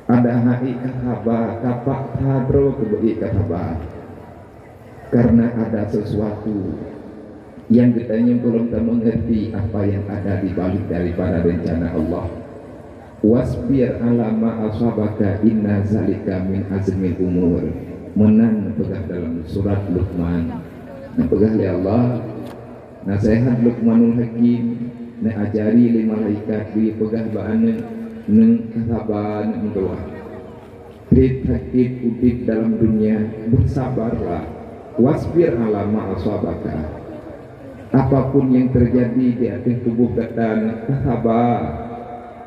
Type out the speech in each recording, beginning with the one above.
ada hai kahaba kapak hadro kebei kahaba, karena ada sesuatu yang kitanya belum mengerti apa yang ada di balik daripada rencana Allah. Wasbir alama asabaka inna zalika min azmil umur. Menang pegah dalam surat Luqman. Nah pegah ya Allah nasihat Luqmanul Hakim, na ajari lima malaikat di pegah ba'ana neng kasaban mendoa. Hakik udip dalam dunia, bersabarlah. Wasbir alama asabaka. Apapun yang terjadi di atas tubuh kita, sabar.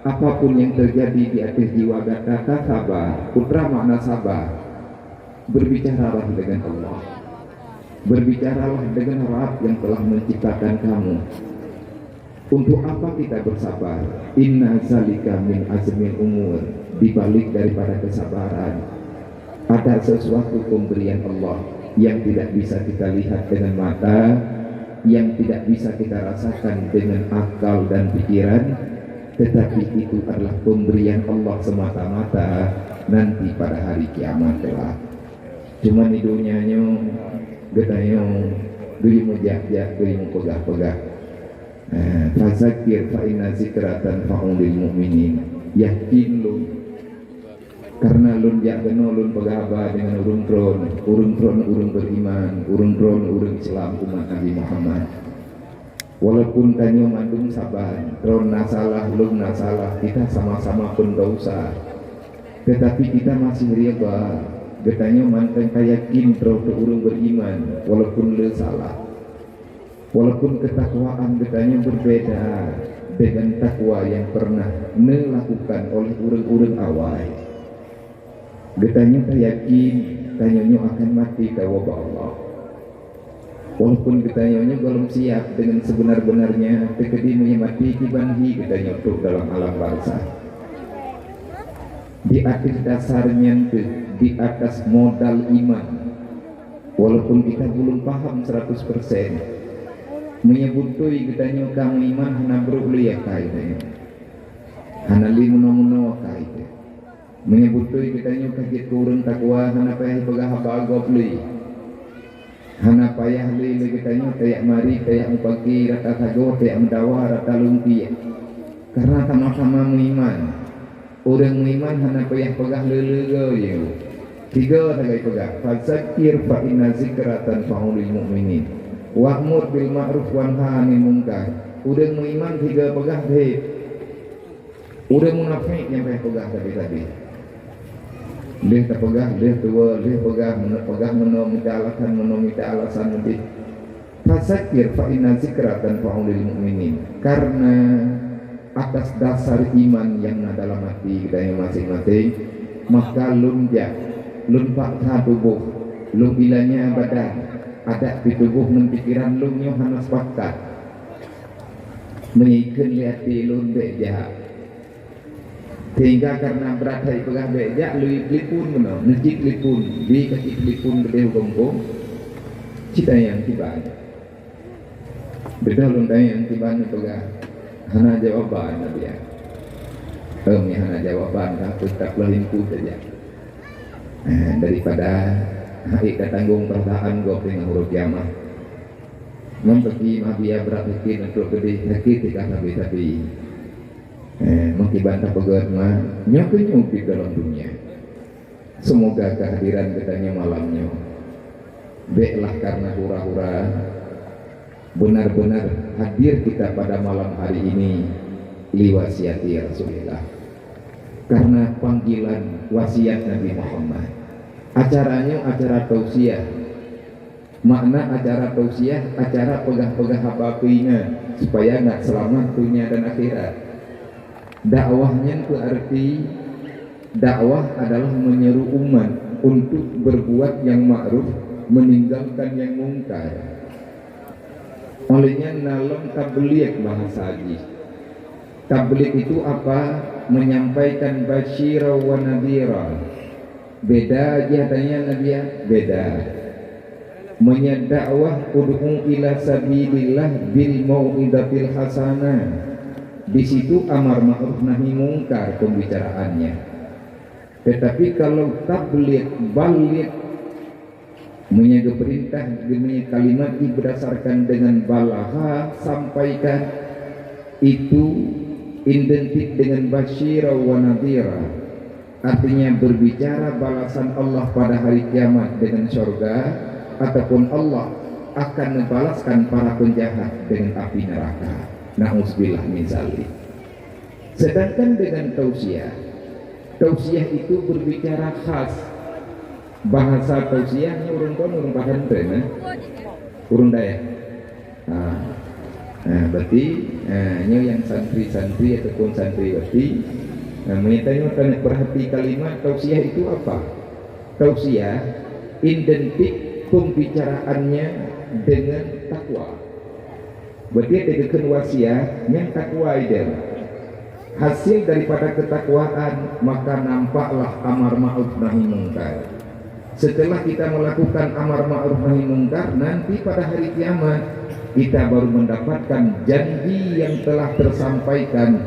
Apapun yang terjadi di atas jiwa kita, sabar. Putra makna sabar. Berbicaralah dengan Allah. Berbicaralah dengan Rabb yang telah menciptakan kamu. Untuk apa kita bersabar? Inna zalika min azmil umur. Di balik daripada kesabaran ada sesuatu pemberian Allah yang tidak bisa kita lihat dengan mata, yang tidak bisa kita rasakan dengan akal dan pikiran, tetapi itu adalah pemberian Allah semata-mata nanti pada hari kiamat kelak. Cuma di dunianya getanya diri mujak-jak, diri pegah-pegah. Fazakir fa inna zikratan fa'ul lil mu'minin. Yakin lu karena lun jak geno lun pegaba dengan urun tron urun beriman, urun tron urun Islam umat Nabi Muhammad. Walaupun kanyo mandung sabar, tron nasalah lun nasalah, kita sama-sama pendosa, tetapi kita masih riba. Getanyo mantan kayakin tron urun beriman, walaupun le salah, walaupun ketakwaan getanyo berbeda dengan takwa yang pernah melakukan oleh urun-urun awal. Getanya yakin tanyanya akan mati ke wabah Allah. Walaupun getanya belum siap dengan sebenar-benarnya, tekedi mati kibanhi getanya untuk dalam alam barzah. Di atas dasarnya di atas modal iman. Walaupun kita belum paham 100%, menyebutui getanya kamu iman hana beruli ya kaitnya. Hana limuno-muno kaitnya. Menyebutui kitanya kaget kurang takwa hana payah pegah bagop li, hana payah li kitanya kayak mari kayak mupaki rata sago kayak mendawa rata lumpi, karena sama-sama mengiman. Orang mengiman hana payah pegah lele yo tiga tagai pegah fazakir fa inna zikratan fa'ul lil mu'minin wa'mur bil ma'ruf wanha 'anil munkar. Orang mengiman tiga pegah deh, orang munafik yang payah pegah tadi dia terpegah, dia tua, dia pegah minta alasan nanti. Fasakir fa inna zikratan fa'ul lil mu'minin. Karena atas dasar iman yang ada dalam hati kita yang masing-masing, maka lun paksa tubuh, lun bilanya badan, ada di tubuh dan pikiran lun yang hana sepakat. Mengikan lihat di lun beja. Sehingga karena berat hari pegah beja lui lipun meno necik lipun di kaki lipun gede gompo cita yang tiba beda lontai yang tiba pegah hana jawaban dia hana jawaban aku tak lehinku saja daripada hari ketanggung perasaan gua dengan huruf jamah mempergi mabia berat sakit untuk gede sakit tidak tapi menghibantah pegat mah nyupi dalam dunia. Semoga kehadiran katanya malamnya beklah karena hura-hura benar-benar hadir kita pada malam hari ini liwasiati Rasulullah, karena panggilan wasiat Nabi Muhammad. Acaranya acara tausiah. Makna acara tausiah acara pegah-pegah habapinya supaya nak selamat dunia dan akhirat. Dakwahnya itu arti dakwah adalah menyeru umat untuk berbuat yang ma'ruf, meninggalkan yang mungkar. Olehnya dalam tabligh bahasa hadis. Tabligh itu apa? Menyampaikan basyira wa nadhira. Beda aja tanya Nabi, beda. Menyedakwah ud'u ila sabilillah bil mau'izatil hasanah. Di situ amar ma'ruf nahi mungkar pembicaraannya. Tetapi kalau tabligh balik menyaga perintah dengan kalimat berdasarkan dengan balaha sampaikan, itu identik dengan basyira wa nadhira, artinya berbicara balasan Allah pada hari kiamat dengan surga, ataupun Allah akan membalaskan para penjahat dengan api neraka. Na'udzubillah min dzalik. Sedangkan dengan tausiah itu berbicara khas. Bahasa tausiahnya urang kon urang pesantren, urang daya. Berarti yang santri-santri ataupun santriwati menitanya tanya perhati kalimat tausiah itu apa? Tausiah identik pembicaraannya dengan takwa. Berarti ada wasiat yang takwa itu. Hasil daripada ketakwaan maka nampaklah amar ma'ruf nahi mungkar. Setelah kita melakukan amar ma'ruf nahi mungkar, nanti pada hari kiamat kita baru mendapatkan janji yang telah tersampaikan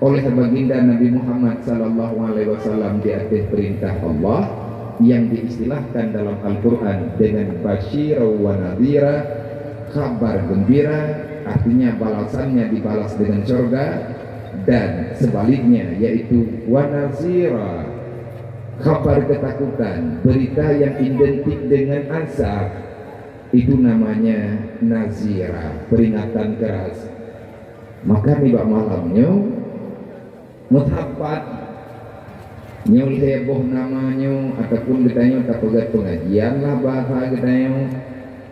oleh baginda Nabi Muhammad SAW di atas perintah Allah yang diistilahkan dalam Al-Quran dengan basyira wa nadhira, kabar gembira, artinya balasannya dibalas dengan surga, dan sebaliknya yaitu wa nazira, kabar ketakutan, berita yang identik dengan azab, itu namanya nazira, peringatan keras. Maka nih malamnya mutapat nyul heboh namanya, ataupun ditanya tapegat pengajian lah bahasa ditanya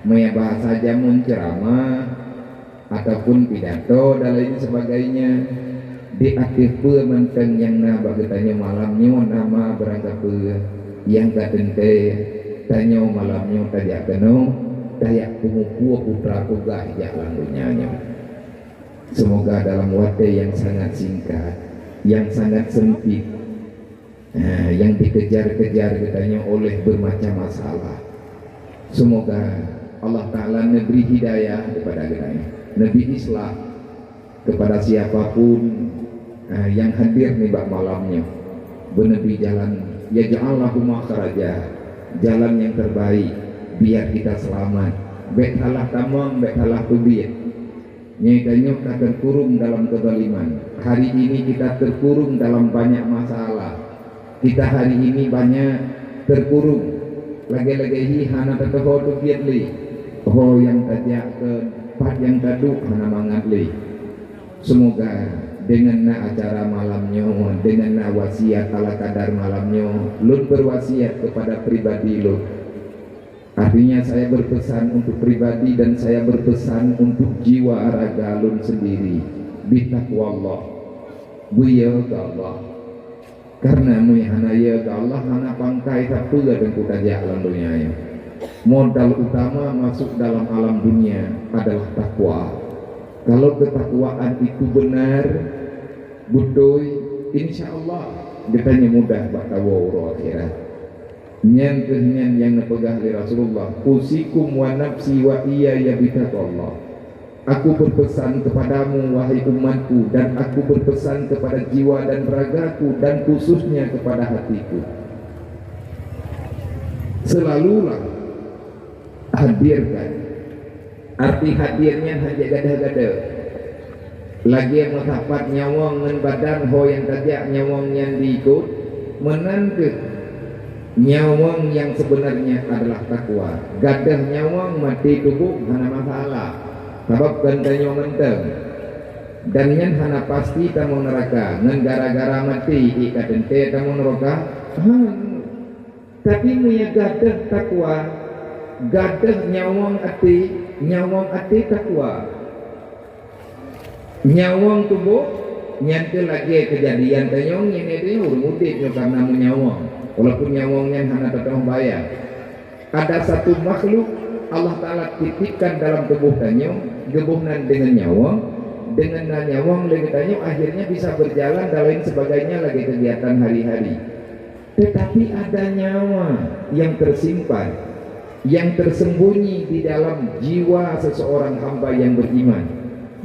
maya bahasa jamun ceramah ataupun pidato dan lain sebagainya, diaktif menteng yang nabah ditanya malamnya nama berangkat yang katente tanya malamnya tadi keno dayak pengukua putra pugah jalan dunyanya. Semoga dalam waktu yang sangat singkat, yang sangat sempit, yang dikejar-kejar katanya oleh bermacam masalah, semoga Allah Ta'ala memberi hidayah kepada kita, Nabi Islam kepada siapapun yang hadir nih bak malamnya, benebi jalan ya ja'allahu makhraja, jalan yang terbaik biar kita selamat, baik salah tamam, baik salah tubir. Nyatanya kita terkurung dalam kezaliman. Hari ini kita terkurung dalam banyak masalah. Kita hari ini banyak terkurung. Lagi-lagi hana tetap tu piatli. Oh yang tajak ke part yang taduk hana mangatli. Semoga dengan acara malamnya, dengan wasiat ala kadar malamnya, lun berwasiat kepada pribadi lun. Artinya saya berpesan untuk pribadi dan saya berpesan untuk jiwa raga lun sendiri. Bitaqwallah, buya ke Allah. Karena muihana ya ke Allah, hana pangkai satu dan kuda jalan dunia. Modal utama masuk dalam alam dunia adalah takwa. Kalau ketakwaan itu benar, betul, insya Allah ditanya mudah bakal wawro akhirat. Nyan yang nepegah li Rasulullah, usikum wa nafsi wa iya ya bitaqallah. Aku berpesan kepadamu wahai umatku, dan aku berpesan kepada jiwa dan ragaku, dan khususnya kepada hatiku, selalulah hadirkan. Arti hadirnya hanya gada-gada lagi yang menghapat nyawang dengan badan ho yang tajak nyawang yang diikut menanti nyawang yang sebenarnya adalah takwa. Gadah nyawang mati tubuh hana masalah, sebab gantanya menteng dan yang hana pasti tamu neraka ngan gara-gara mati ikatente tamu neraka. Tapi punya gadah takwa, gadah nyawang ati takwa, nyawang tubuh nyantil lagi kejadian tanyong ini dia urmudit karena menyawang. Walaupun nyawangnya hanya tetap bayar. Ada satu makhluk Allah Ta'ala titipkan dalam tubuh tanyong, gebuhnan dengan nyawang, dengan nyawang lagi tanyong akhirnya bisa berjalan dan lain sebagainya lagi kegiatan hari-hari. Tetapi ada nyawa yang tersimpan, yang tersembunyi di dalam jiwa seseorang hamba yang beriman,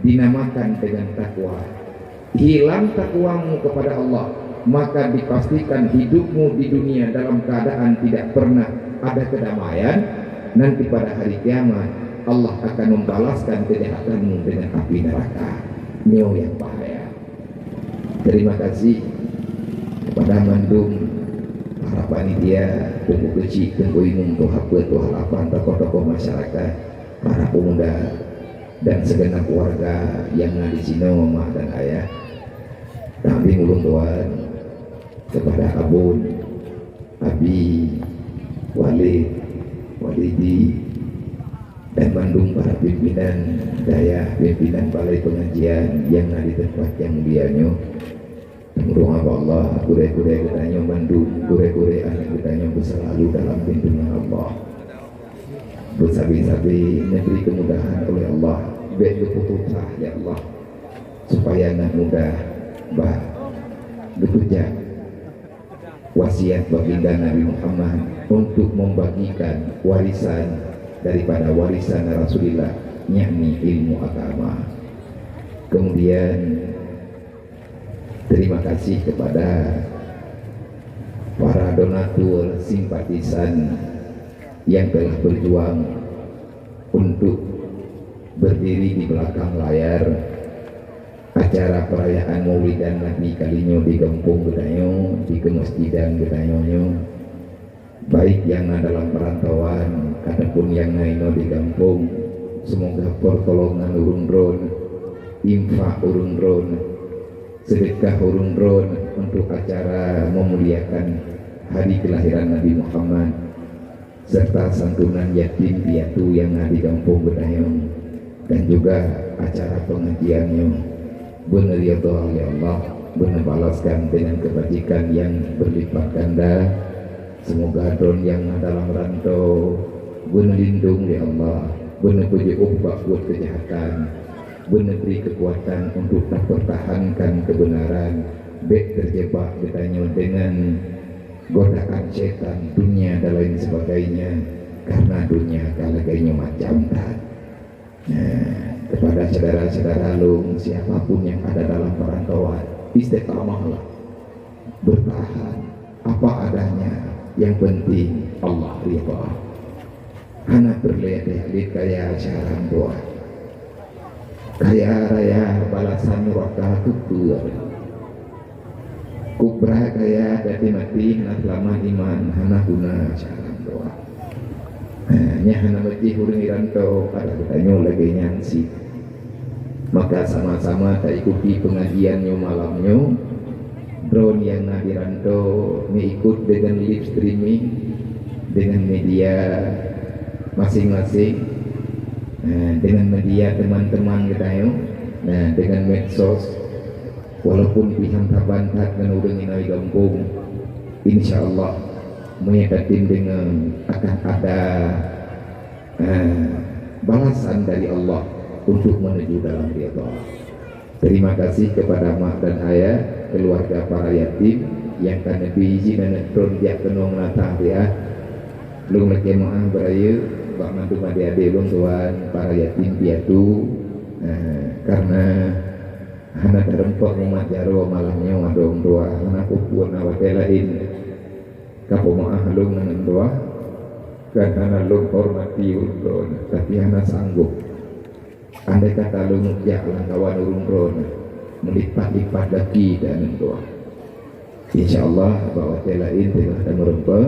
dinamakan dengan takwa. Hilang takwamu kepada Allah, maka dipastikan hidupmu di dunia dalam keadaan tidak pernah ada kedamaian. Nanti pada hari kiamat Allah akan membalaskan kejahatanmu dengan api neraka nyo yang bahaya. Terima kasih kepada mandum para panitia, tunggu kecil, tunggu imum, tuh apa, tuh halapan, tokoh-tokoh masyarakat, para pemuda dan segenap warga yang ada di sini, mama dan ayah. Kami ulun tuan kepada Abun, Abi, Walid, Walidi, dan mandung para pimpinan daya, pimpinan balai pengajian yang ada di tempat yang mulianya. Tengurung Allah, gure-gure katanya mandung, gure-gure anak katanya berselalu dalam lindungan Allah. Bersabi-sabi negeri kemudahan oleh Allah, baik keputusan ya Allah, supaya anak mudah bah bekerja wasiat baginda Nabi Muhammad untuk membagikan warisan daripada warisan Rasulullah, yakni ilmu agama. Kemudian terima kasih kepada para donatur simpatisan yang telah berjuang untuk berdiri di belakang layar acara perayaan Maulidan Nabi kalinya di kampung Gedayo, di kemasjidan Gedayo, baik yang dalam perantauan ataupun yang naino di kampung. Semoga pertolongan urung ron, infak urung ron, sedekah urung ron untuk acara memuliakan hari kelahiran Nabi Muhammad serta santunan yatim piatu yang ada di kampung Gedayo, dan juga acara pengajiannya. Benar ya Allah, benar balaskan dengan kebajikan yang berlipat ganda. Semoga don yang dalam rantau benar lindung ya Allah, benar puji ubah buat kejahatan, benar beri kekuatan untuk tak pertahankan kebenaran, baik terjebak katanya dengan godaan setan, dunia dan lain sebagainya, karena dunia kalagainya macam tak. Kepada saudara-saudara lung, siapapun yang ada dalam perantauan, istiqamahlah, bertahan apa adanya, yang penting Allah ridha. Anak berlihat-lihat kaya syaram doa, kaya raya balasan neraka kubur, kubra kaya dati mati hana selama iman hana guna syaram doa. Nya hana mati hurung irantau pada katanya lagi nyangsi. Maka sama-sama tak ikuti pengajiannya malamnya. Drone yang nabi rantau mengikut dengan live streaming dengan media masing-masing, dengan media teman-teman kita yo, dengan medsos. Walaupun pihak tabantat dan urang inai kampung, insya Allah menyatakan dengan akan ada balasan dari Allah untuk menuju dalam ridha. Terima kasih kepada mak dan ayah, keluarga para yatim yang kena biji dan tron dia kenong latah dia. Lung lagi maaf beraya, bak mantu madi ade lung tuan para yatim piatu, karena anak terempok rumah jaro malamnya wadong doa, anak pupun awak lain. Kapo maaf lung dengan doa, karena lung hormati ulun, tapi anak sanggup. Andai kata lu ngejak langkawan urung ron melipat-lipat lagi dan doa, insya Allah bahwa lain telah merempah.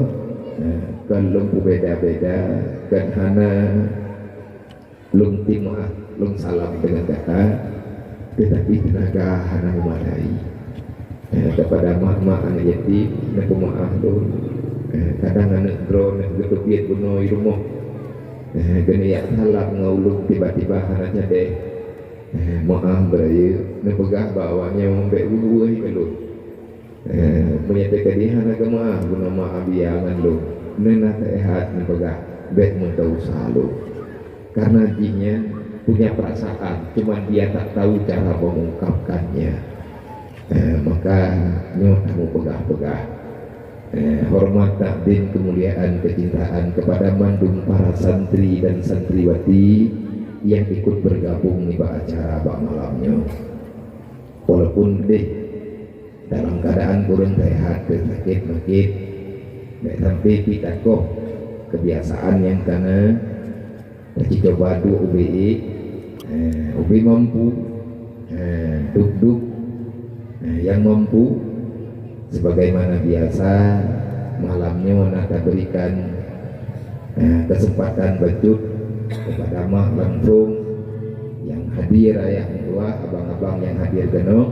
Kan lung beda-beda, kan hana lung timah, lung salam dengan kata, tetapi tenaga hana memadai. Kepada mak-mak anak yatim, nak maaf dulu. Kadang anak ron betul biar bunuh rumah. Kena ya salah ngaulung tiba-tiba anaknya deh maaf beraya nepegah bawanya membek buai kalau menyatakan dia anak maaf guna maaf biangan lo nena sehat nepegah bek mentau selalu karena jinya punya perasaan cuma dia tak tahu cara mengungkapkannya, maka nyoh kamu pegah-pegah. Hormat, takdim, kemuliaan, kecintaan kepada mandung para santri dan santriwati yang ikut bergabung di acara bak malamnya. Walaupun deh dalam keadaan kurang sehat, sakit, sampai kita kok kebiasaan yang karena kita coba dua UBI, UBI mampu, duduk, yang mampu, sebagaimana biasa malamnya nak berikan kesempatan bajut kepada mak langsung yang hadir, ayah tua, abang-abang yang hadir kena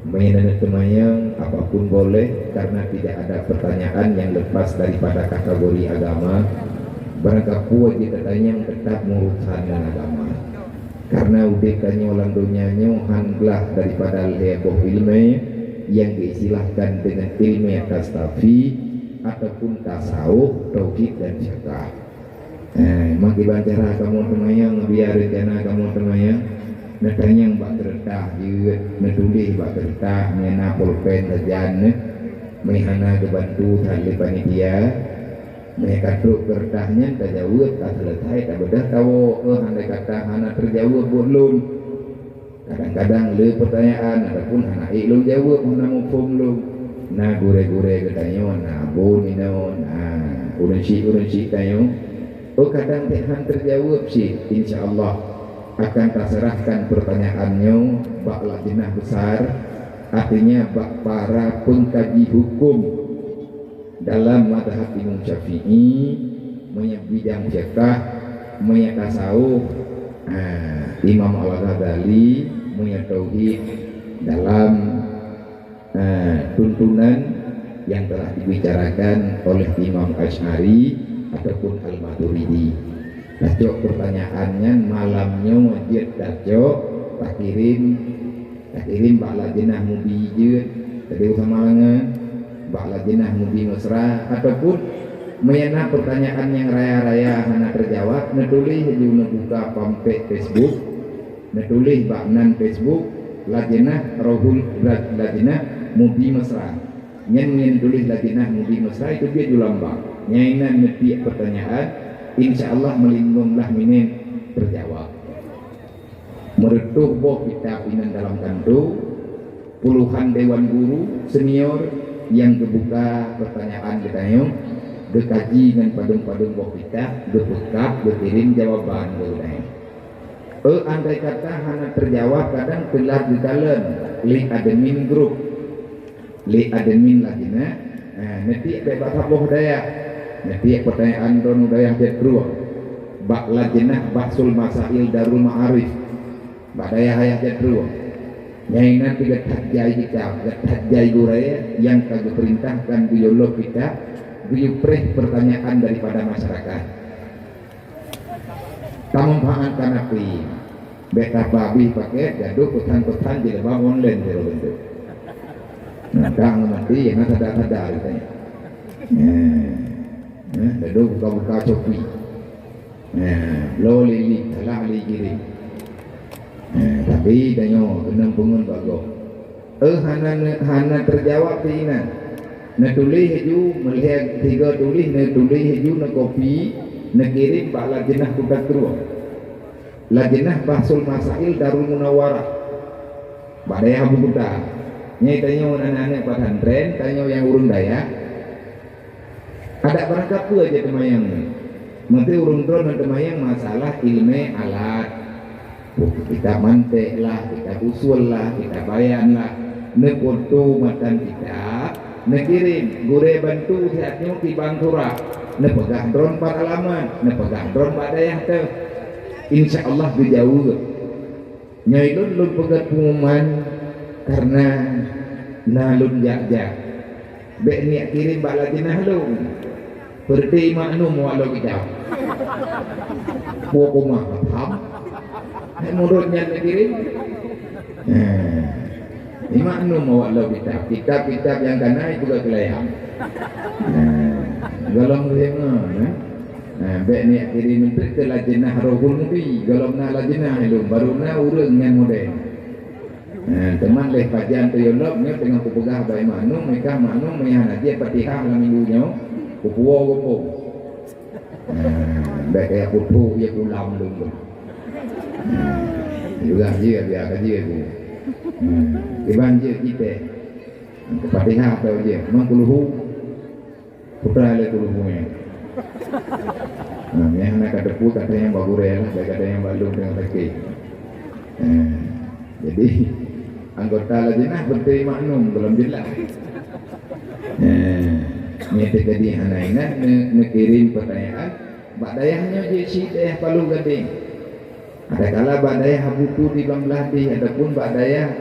mainan temayang apapun boleh, karena tidak ada pertanyaan yang lepas daripada kategori agama. Barangkali kita tanya tetap urusan dengan agama, karena udah tanya ulang dunianya hanglah daripada leboh ilmu yang diistilahkan dengan ilmu tastafi ataupun tasawuf, tauhid dan syakah. Maki bacara kamu temayang biar rencana kamu temayang natanya bak tertah juga menulis bak tertah mena pulpen sajan mehana kebantu tali panitia mereka truk kertahnya tak jauh tak selesai tak bedah tahu andai kata hana terjauh belum. Kadang-kadang le pertanyaan ataupun anak ilmu jawab mana mufum lu na gure-gure katanya na bun ino na urun-si tayo kadang Tuhan terjawab sih, insyaallah akan terserahkan pertanyaannya bak lajnah besar, artinya bak para pengkaji hukum dalam mazhab Imam Syafi'i, bidang fiqh, tasawuf, Imam Al-Ghazali, tauhid dalam tuntunan yang telah dibicarakan oleh Imam Asy'ari ataupun Al-Maturidi. Tajok pertanyaannya malamnya wajib tajok tak kirim bakla jenah mubi je tadi sama lengan bakla jenah mubi mesra, ataupun menyana pertanyaan yang raya-raya hana terjawab netulis juga buka pampe Facebook, netulis baknan Facebook lajnah rohul lajnah mubi mesra, nyen tulis lajnah mubi mesra itu dia julambang nyainan meti pertanyaan, insyaallah melindunglah minin terjawab. Meretuh boh kitab inan dalam kantu puluhan dewan guru senior yang kebuka pertanyaan ditanya dekaji dengan padung-padung boh kitab depekap dikirim jawaban ditanya. Andai kata hana terjawab kadang telah ditalen li admin grup li admin lagina nanti bebas boh daya nanti pertanyaan don daya jedruh bak lajnah bahsul masail darul ma'arif badaya hayah jedruh nyainan tiga tajai kita tajai guraya yang kagak perintahkan biolog kita biupreh pertanyaan daripada masyarakat tamumpahan kanapi beta babi pakai gaduh pesan-pesan di lebah online zero bentuk nah kang mati yang sadar-sadar katanya gaduh buka-buka copi lo lili salah li kiri tapi danyo kenang pengun bago hana terjawab tina tulis hiju melihat tiga tulis tulis hiju na kopi kirim pak lajnah budak terus lajnah bahsul masail darul munawwarah badai abu buta nyai tanyo anak-anak pesantren tanyo yang urun daya ada berangkat tu aja temayang nanti urun drone temayang masalah ilmu alat kita mantek lah, kita usul lah, kita bayan lah nepotu matan kita nekirim gure bantu saatnya tibang surah nepegah drone par alaman nepegah drone pada yang teh insyaallah dijauh nyailun lun pegat pengumuman karena nalun jak be niat kirim bala jenah lu berarti maklum walau kita mau kumah paham menurutnya kirim maklum walau kitab yang kena itu juga kelayang galong lema baik niat kirim itu ke lajnah rohul mubi galong na lajnah itu baru na urang yang modern teman leh kajian teolognya tengah kupegah baik manung mereka manung meyana dia patihah lah minggunya kupuo kupu baik kayak kupu ya pulang dulu juga dia biar kaji aku dibanjir kita Fatihah atau dia memang kuluhu putra le kuluhunya. Nah, yang nak depu katanya yang bagurel, kata yang balung dengan kaki. Jadi anggota lajnah berteri maknum belum jelas. Ni terjadi hanaingan ngekirim pertanyaan, bak dayahnya je si dayah Palu Gading. Ada kala bak dayah Habutu di Bangladesh, ataupun bak dayah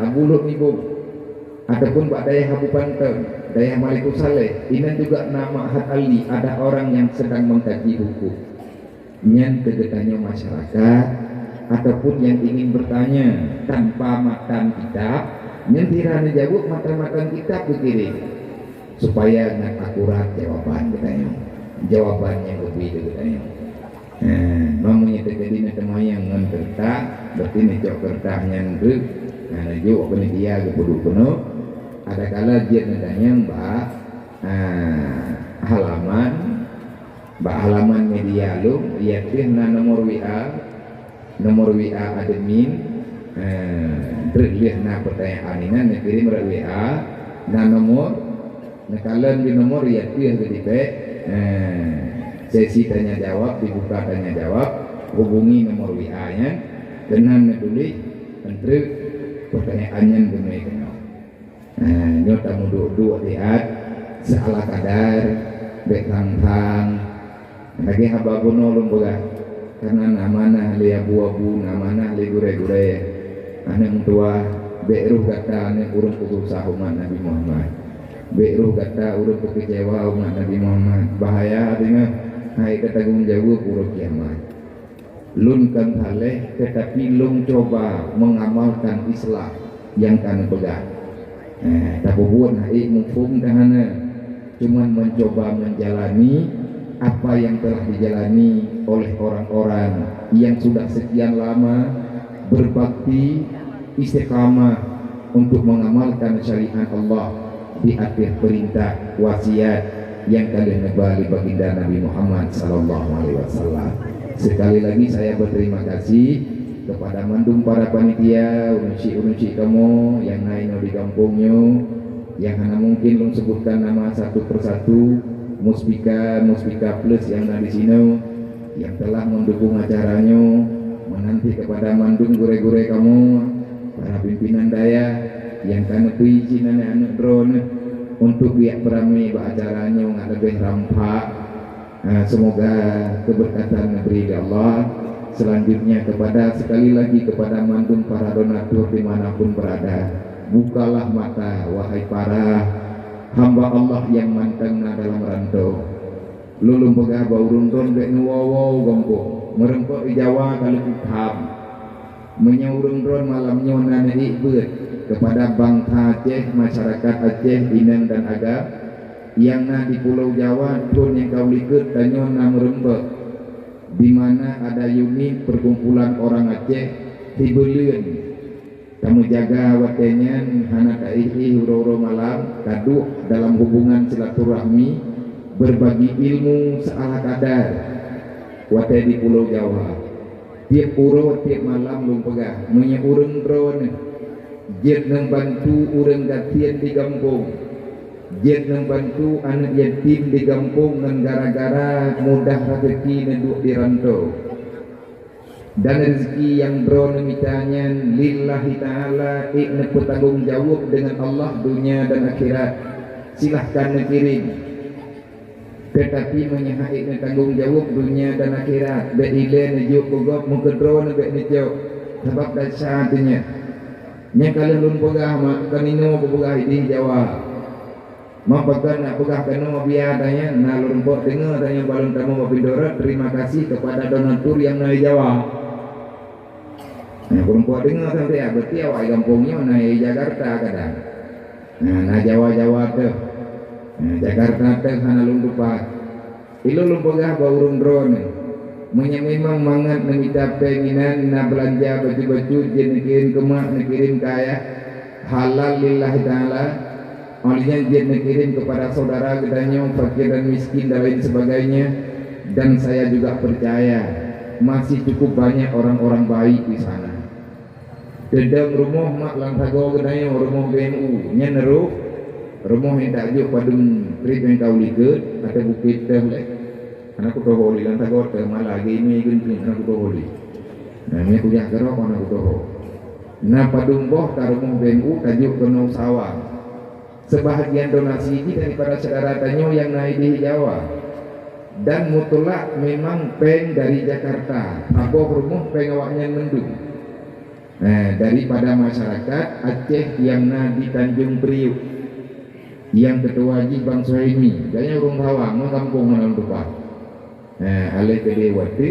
Abulut Nibung, ataupun bak dayah Habu Panten, dayah Malikus Saleh. Ini juga nama Hat Ali, ada orang yang sedang mengkaji hukum. Yang kegetanya masyarakat ataupun yang ingin bertanya tanpa makan kitab, yang tirana jawab makan kitab berkirim supaya dengan akurat jawaban katanya, jawaban yang lebih katanya. Mamanya terjadi nak temayang ngan kertas, berarti nak jawab kertas yang ke, jawab penitia ke penuh. Ada kala dia nadanya mbak halaman media lu, iaitu nomor WA admin, terlihat na pertanyaan ini, nak kirim WA, na nomor, nakalan di nomor iaitu yang ketiga, sesi tanya jawab, dibuka tanya jawab, hubungi nomor WA nya, dengan menulis untuk pertanyaannya demi kenal. Nyota muduk lihat salah kadar, bekang-kang, lagi haba gono lumbaga. Karena namana li abu-abu, namana li gure-gure, anak tua beruh kata anak urung berusaha umat Nabi Muhammad, beruh kata urung kecewa umat Nabi Muhammad. Bahaya artinya hai ketanggung jawab urung kiamat. Lun kan haleh, tetapi lun coba mengamalkan Islam yang kan pegang. Tak buat hai mufum dahana, cuman mencoba menjalani apa yang telah dijalani oleh orang-orang yang sudah sekian lama berbakti istiqamah untuk mengamalkan syariat Allah di akhir perintah wasiat yang kalian nebali baginda Nabi Muhammad SAW. Sekali lagi saya berterima kasih kepada mandum para panitia, unusi kamu yang naik di kampungnya, yang hanya mungkin belum sebutkan nama satu persatu. Muspika plus yang ada di sini yang telah mendukung acaranya, menanti kepada mandung gure-gure kamu, para pimpinan daya yang kan izin anak-anak drone untuk biak beramai acaranya nggak lebih rampak. Semoga keberkatan beri Allah. Selanjutnya kepada sekali lagi kepada mandung para donatur dimanapun berada, bukalah mata wahai para hamba Allah yang mantang dalam rantau. Lulung pegah bau runtun dek nuwawo gompo merempok di Jawa kalau kutham menyaurung ron malamnya nana ikut kepada bangsa Aceh, masyarakat Aceh, Inang dan Agam yang na di Pulau Jawa pun yang kau likut tanya na merempok, di mana ada unit perkumpulan orang Aceh di Belian. Kamu jaga watenya hana kaihi huro malam kadu dalam hubungan silaturahmi, berbagi ilmu seala kadar wate di Pulau Jawa. Tiap uro tiap malam lung pegah munya urang drone jet nang bantu urang gatian di kampung, jet nang bantu anak yatim di kampung ngan gara-gara mudah rezeki neduk di rantau. Dan rezeki yang drone mitanya lillahi ta'ala ikna bertanggung jawab dengan Allah dunia dan akhirat. Silahkan kirim, tetapi menyahai tanggung jawab dunia dan akhirat. Beile nejuk bogop muka drone bek nejuk sebab dasarnya nya kalau lun pegah mak kanino pegah di Jawa mampakan nak pegah kano biar tanya na lun pok dengar tanya balon tamu mapindora. Terima kasih kepada donatur yang dari Jawa. Nah, perempuan dengar sampai berarti awak kampungnya naik Jakarta kadang. Nah, Jawa tu. Jakarta tu hana lumpuh. Ilo lumpugah baurung drone. Memang mangat namita penginan na belanja baju-baju je nekirim kemak nekirim kaya halal lillahi ta'ala. Olehnya je nekirim kepada saudara gedanya fakir dan miskin dan lain sebagainya. Dan saya juga percaya masih cukup banyak orang-orang baik di sana. Dedang rumah mak lantago gedayo rumah BNU nya neruh rumah yang tak juk padung trip yang kau liket atau bukit teh lek anak ku toholi lantago teh malah gini gunting anak ku toholi nah ni kuliah kerok anak ku toho nah padung boh ta rumah BNU tajuk kenong sawang sebahagian donasi ini daripada saudara tanyo yang naik di Jawa dan mutlak memang peng dari Jakarta aboh rumah peng awaknya mendung. Nah, daripada masyarakat Aceh yang di Tanjung Priuk yang ketua Haji Bang Suhaimi kayaknya orang Tawang kampung mana lupa alih kedewati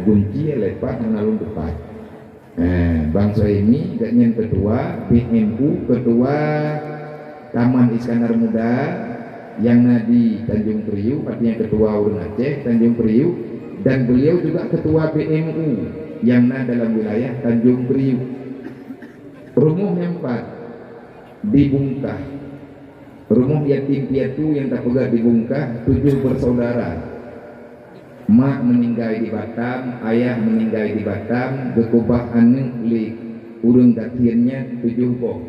Gunci lepat mana lupa Bang Suhaimi kayaknya ketua BNU ketua Taman Iskandar Muda yang di Tanjung Priuk artinya ketua orang Aceh Tanjung Priuk dan beliau juga ketua BNU yang dalam wilayah Tanjung Priuk. Rumah yang 4 dibungkah. Rumah yatim piatu yang tak pegat dibungkah 7 bersaudara. Mak meninggal di Batam, ayah meninggal di Batam, gekubah anak li urang katiannya 7 boh.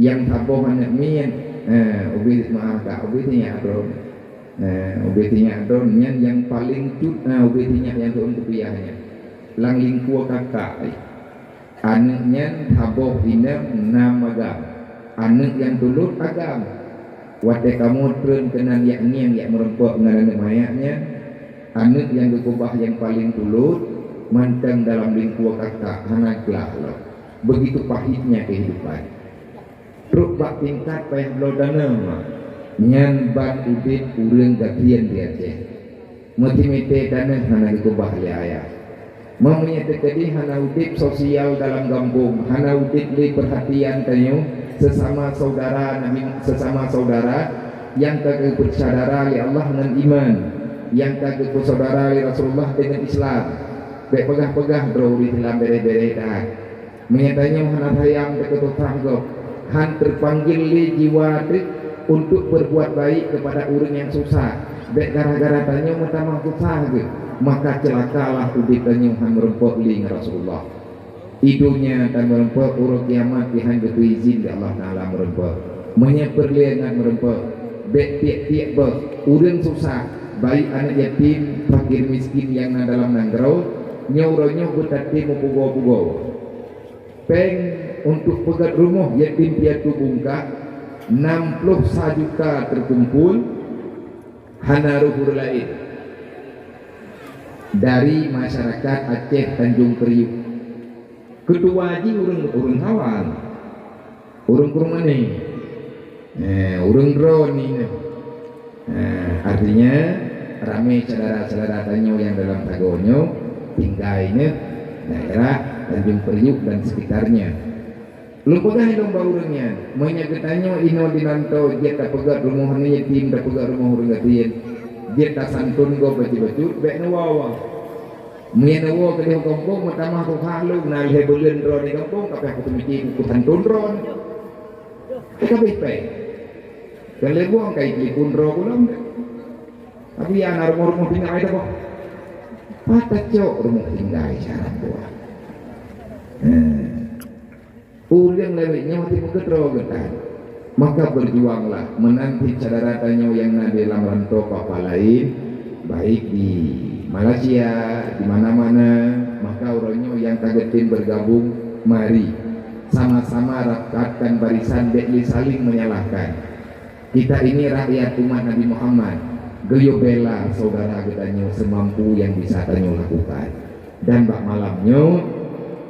Yang taboh anak mien, ubi maaf kak, ubi tinya adron. Ubi tinya adron yang paling cut, ubi tinya yang turun kepiahnya. Lang lingkua kakak anaknya taboh ina namagam anak yang tulut agam wate kamu turun kenan yakni yang merempok dengan anak mayaknya anak yang gekubah yang paling tulut mantang dalam lingkua kakak hanaglah lo begitu pahitnya kehidupan truk bak tingkat payah blodana nyan ban udit urang gatian di Aceh mati-mati tanah hana gekubah li ayah mamanya terjadi hana udip sosial dalam kampung hana udip li perhatian tanyo sesama saudara Nabi sesama saudara yang kagak bersaudara li Allah dengan iman yang kagak bersaudara li Rasulullah dengan Islam baik pegah-pegah bro di dalam bere-bere dah menyatanya hana sayang dekat tanggap han terpanggil li jiwa untuk berbuat baik kepada orang yang susah baik gara-gara tanyo pertama susah ke maka celakalah uditannya han merempok li Rasulullah hidupnya akan merempok urut kiamat Tuhan betul izin di Allah Ta'ala merempok menyeperliangan merempok bek tiap-tiap ber urang susah baik anak yatim fakir miskin yang dalam nanggrau nyauro-nyauro bertati mupugo-pugo peng untuk pegat rumah yatim piatu bungkak 60 juta terkumpul hana ruhur lain dari masyarakat Aceh Tanjung Priuk ketua haji urang Tawang urang kurung ini urang drone ini artinya ramai saudara-saudara tanyo yang dalam tagonyo tinggalnya daerah Tanjung Priuk dan sekitarnya lumpagah domba urangnya menyagetanyo ino dinanto dia tak pegat rumah ni yatim tak pegat rumah urang gatian dia tak santun go baju-baju bek nawawa mien nawa ke kampung pertama aku halu nal he bulan ro di kampung tapi aku mesti ku santun ron kabeh pe kalau buang kai di pun ro kulam tapi anak rumah tinggal ada kok patah cok rumah tinggal cara buat ulang lewatnya mati muketro getan maka berjuanglah menanti saudara tanyo yang ada dalam rantau kapal lain baik di Malaysia di mana-mana maka orangnya yang kagetin bergabung mari sama-sama rapatkan barisan dekli saling menyalahkan kita ini rakyat umat Nabi Muhammad geyo bela saudara getanyo semampu yang bisa tanyo lakukan dan bak malamnya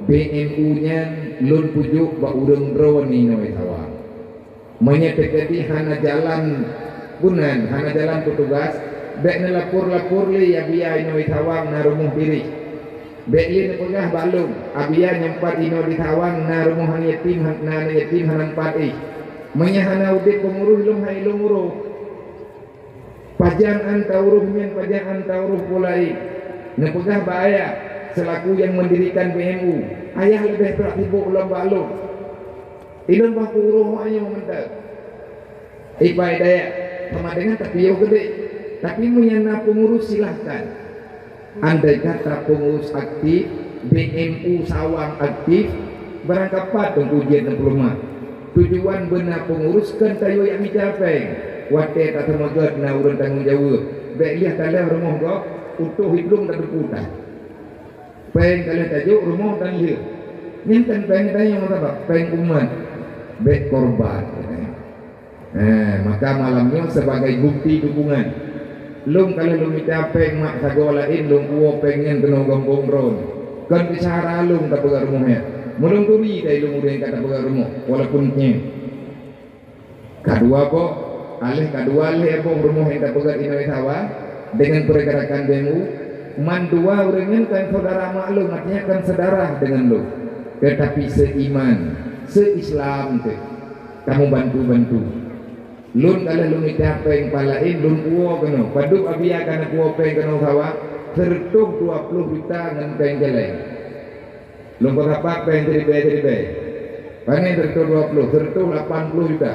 BNU nya lun pujuk bak urang drone ni noi Tawang menyetekati hana jalan punan hana jalan petugas bek na lapor-lapor li abia ino Tawang na rumuh diri bek li na pegah balung abia nyempat ino di Tawang na rumuh han yatim na yatim hanan pati menyahana udit penguruh lum hai lumuro pajang antauruh men pajang antauruh pulai na pegah bahaya selaku yang mendirikan BNU ayah lebih beraktibu ulang balung ilmu baku uruh hanya mementak ibai daya sama dengan tapi gede tapi menyana pengurus silahkan andai kata pengurus aktif BMU Sawang aktif berangkapat ujian 60 tujuan benar penguruskan tayo yang mencapai wate tak termagat na urang tanggung jawab baik lihat kalian rumah kau utuh hidung tak berputar peng kalian tajuk rumah dan lihat minta peng tanya apa peng umat baik korban maka malamnya sebagai bukti dukungan lung kalau lung mencapai mak sagolain lung uo pengen kena gombong ron kan bicara lung tak pegang rumahnya mulung turi dari lung udah kata pegang rumah walaupun kedua kok alih kedua alih apa rumah yang tak pegang Indonesia dengan pergerakan demo man dua orangnya kan saudara maklum artinya kan saudara dengan lu tetapi seiman seislam tu kamu bantu-bantu lun kalau lun mencapai palain lun uo kena paduk abia kana kuo peng kena kawa sertuh 20 juta dengan peng jelek lun berapa peng teribe pangen sertuh 20 sertuh 80 juta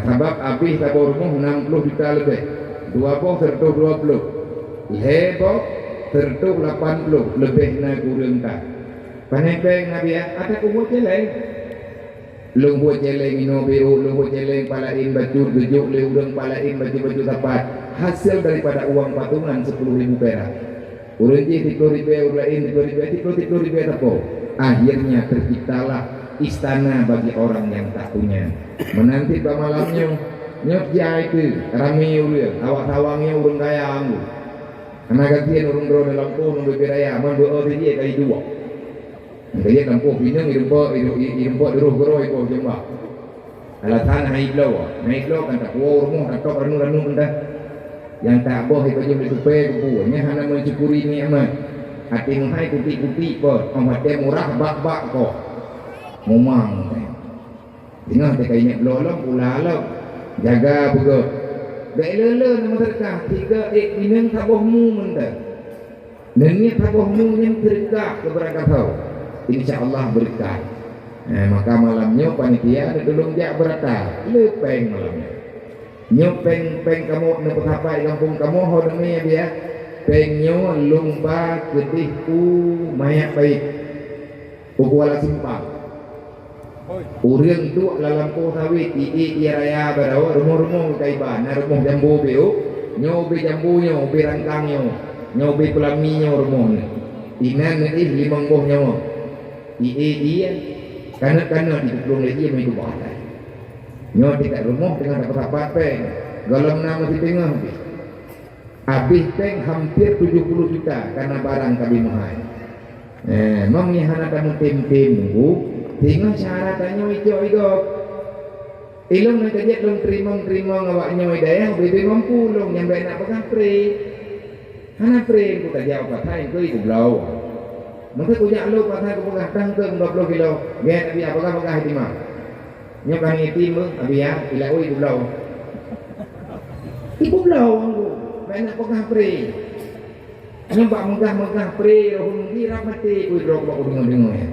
sebab habis tabur rumah 60 juta lebih dua boh sertuh 20 heboh sertuh 80 lebih na kurang tak pangen peng abia ada kuo jelek lunghu celeng ino biru, lunghu celeng palain baju gejuk, leudeng palain baju-baju tapat hasil daripada uang patungan 10.000 perak urunji 10.000 ulain 10.000 tapo akhirnya terciptalah istana bagi orang yang tak punya menanti pada malamnya nyok jai itu rame ulian awak tawangnya urung kaya anggu karena gantian urung drone lampu nunggu beraya man doa dia kali dua kaya lampu pinang irumpo duruh goro iko jembak alatan naik lo kan tak kuo rumah tak tok ranu entah yang tak boh iko jembak tupe kupunya hana mencukuri ni amat hati menghai kuti-kuti po omat murah bak-bak ko ngomang tengah tekainya lolong ulalong jaga begot dak lele nama terkah 3 pinang tabohmu mentah nengnya tabohmu yang terkah keberangkatau InsyaAllah berkah maka malamnya panitia ada dulung jak berata lepeng malamnya nyopeng kamu nepot apa kampung kamu hodemnya dia pengnya lumba kedihku mayak baik ukuala simpang urang tu lalampu sawit iya raya barawa rumah-rumah kaiban rumah jambu beu nyobe jambu nyobe rangkang nyobe pelami rumah inan ni 5 boh nyawa dia karena di belum lagi mai kubah nyo dekat rumah dengan dapat apa golong nama di tengah habis peng hampir 70 juta karena barang kami mahal menghana kamu tim tinggal syaratannya hijau ilung nak kerja long terima ngawaknya daya bebe mampu long yang baik nak pegang pre hana pre ku tak jawab patai ku itu blau maka punya lo pasal aku pegang tangkeng 20 kilo gen abi apakah hitimah nyokan itim abi ya ila oi ibu blau aku banyak pegang pre nyembak megah pre rohung dirap mati ku drok aku dengar ya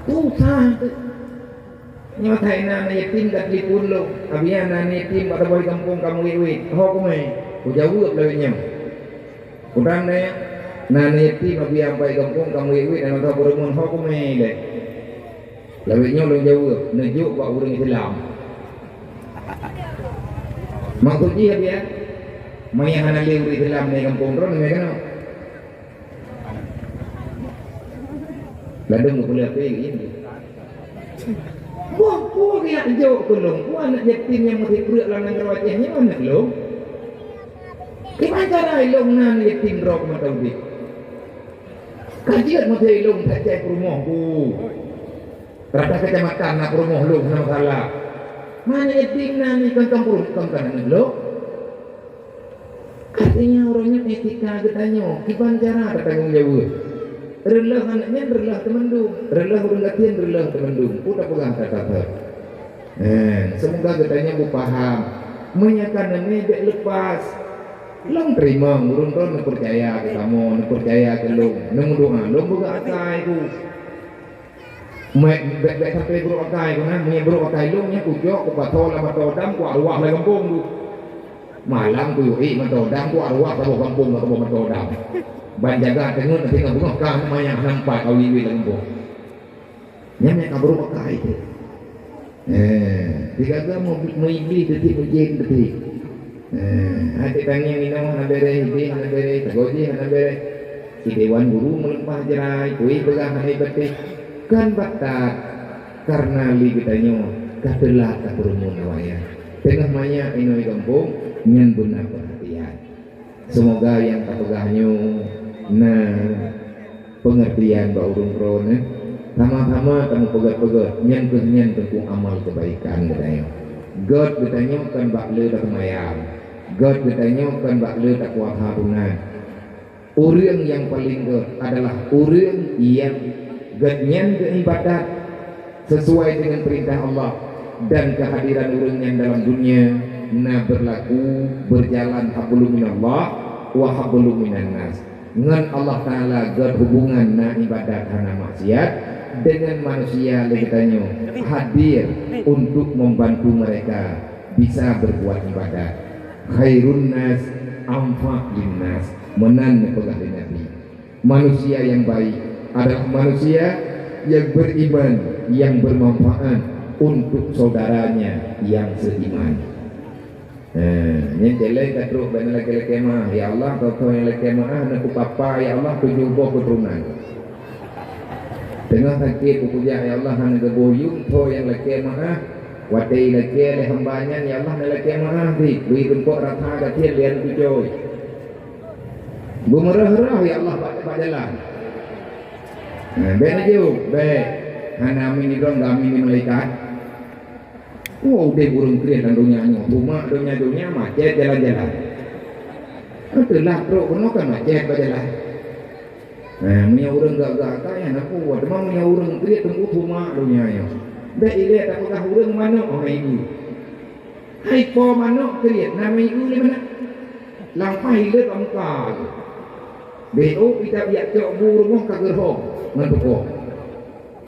susah nyotai nana yatim kat lipun lo abi ya nana yatim pada boy kampung kamu iwi ho ku mai ku jawab lawenya kurang deh nanti bagi sampai kampung kamu iwi dan orang berumun hukum ni deh. Lawiknya orang Jawa nejuk buat orang Islam. Maksudnya dia, mai hana liur Islam ni kampung ron ni kan? Ladung kuliah pe ini. Buah dia jauh kulung, buah anak yatim yang masih berat langan wajahnya mana lo? Gimana cara ilung nan yatim rok mata udik? Kajian masih ilung kacai perumahku rata kecamatan nak perumah lu nama salah mana etik nani kan kampung kanan lo artinya orangnya etika ketanya kiban cara bertanggung jawab relah anaknya relah temendung relah orang latihan relah temendung udah pegang kata semoga ketanya bu paham menyakan ini dek lepas long terima urun ron percaya ke kamu percaya ke long nemu doa long buka akai ku mek sampai bro akai ku nah punya bro akai long nya ku jok ku patol sama todam ku arwah le kampung tu malam tu mentodang tu arwah ke kampung ke mentodang banjaga tengun nanti ke bunga kan namanya nampak kawiwi lembut nyamnya kabur pakai itu tiga mau iblis detik ujian detik hati tanya minum nabere hibi nabere tagoji nabere si dewan guru melempah jerai kui pegang hari betik kan batat karena li kitanya kabelah kaburumun awaya tengah maya inoi kampung nyan benar perhatian semoga yang kapegahnya nah pengertian ba urung krone sama-sama kamu pegat-pegat nyan tengku amal kebaikan katanya God katanya kan bakle tak mayang God katanya kan bakle tak kuat harunan urang yang paling God adalah urang yang God nyan beribadat sesuai dengan perintah Allah dan kehadiran urang yang dalam dunia nah berlaku berjalan hablum minallah wa hablum minan nas dengan Allah Ta'ala berhubungan na ibadat hana maksiat dengan manusia legitannya hadir untuk membantu mereka bisa berbuat ibadat khairun nas amfa linnas menan pegah Nabi manusia yang baik adalah manusia yang beriman yang bermanfaat untuk saudaranya yang seiman. Ini jelek katruk benar laki-laki mah ya Allah kau yang laki mah nak papa ya Allah tujuh buah keturunan tengah sakit puja ya Allah hana geboyung to yang laki mah wadai laki le hambanya ya Allah nak laki mah beri rumput rata katian lian tujuh bumerah-rah ya Allah pada jalan ben aja be hana amin dong amin malaikat. Wow, dia burung kriat dan donyanya, rumah donya macet jalan-jalan. Itulah bro, kono kan macet berjalan. Punya orang gak kaya nak kuat, memang punya orang kriat tunggu rumah donyanya. Dah ilet apakah orang mana orang ibu? Hai po mana kriat nama ibu le mana? Lampai le angka. Beo kita biak cok burung kagerho ngantuk.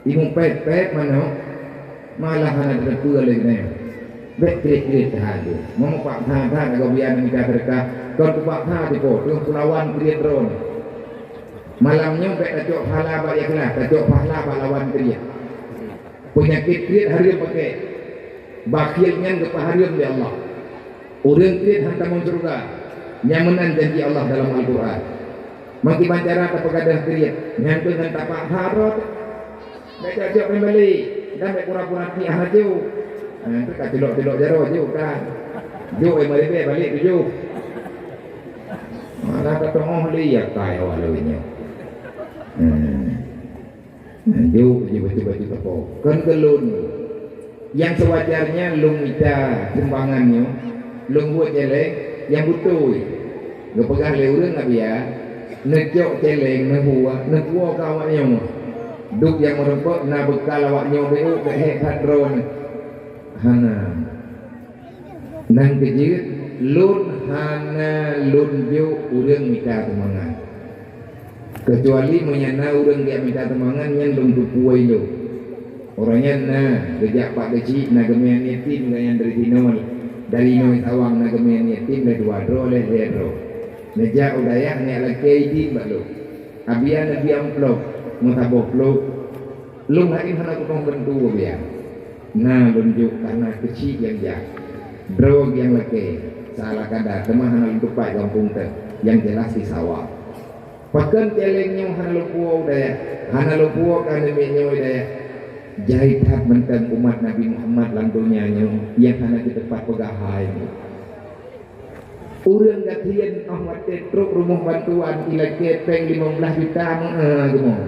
Ibu pet mana? Malah hanya tertua lagi ni. Bekrit sahaja. Mau pak tha agak biar kita berkah. Kalau pak tha tipu, tu lawan kriat ron. Malamnya bek kacok pahala bak ikhlas, kacok pahala bak lawan kriat. Penyakit kriat harian pakai. Bakilnya kepada harian di Allah. Orang kriat hantaman surga. Nyamanan janji Allah dalam Al-Quran. Maki bancara tak pegadah kriat. Nyantun dan tak pak harot. Bek kacok kembali. Dan baik pura-pura ni aja. Itu kat celok-celok jaro je kan. Jo balik tu jo. Malah kata oh lihat kai awak lawinya. Jo baju tepo. Kan kelun. Yang sewajarnya lung minta sumbangannya, lung buat jelek yang butuh. Gepegang le urang abia, necok celeng nehua kawannya. Duk yang merempok na bekal awaknya beu ke hekat drone hana nang kejir lun hana lun jo urang minta temangan kecuali menyana urang dia minta temangan yang lun tupuai lo orangnya na gejak pak kecil na gemian yatim yang dari tinol dari noi tawang na gemian yatim dari dua dro le hero ngejak udaya ni laki di balu abian nabi amplop mutabok lo lung lain hana kutong bentu dia nah lunjuk karena kecil yang jak drog yang leke salah kadar temah hana untuk pak kampung ter yang jelas di sawah pakan celengnya hana lupuau daya hana lupuau kan deminya daya jahit hak mentang umat Nabi Muhammad lantunya yang hana di tempat pegahai urang gatian Ahmad Tetruk rumah bantuan ilake peng 15 juta gemong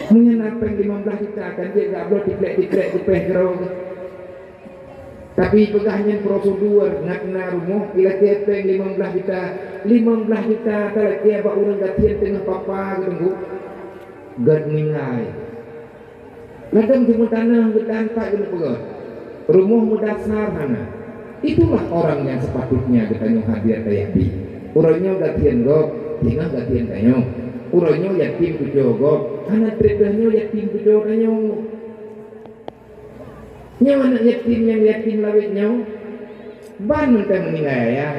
mungkin apa yang 15 juta kan dia tak boleh tiklek kepeh kerau tapi pegahnya prosedur nak rumah ilake peng 15 juta kalau dia buat urang gatian tengah papa gitu gad ningai ladang di tanah gedan tak guna pegat rumah mudasar hana itulah orang yang sepatutnya kita hadir kayak di orangnya gatian gok tinggal gatian kayo urangnya yatim tujuh gok anak terdahnya yatim tujuh kayo nyawa anak yatim yang yatim lawitnya ban mentang meninggal ayah.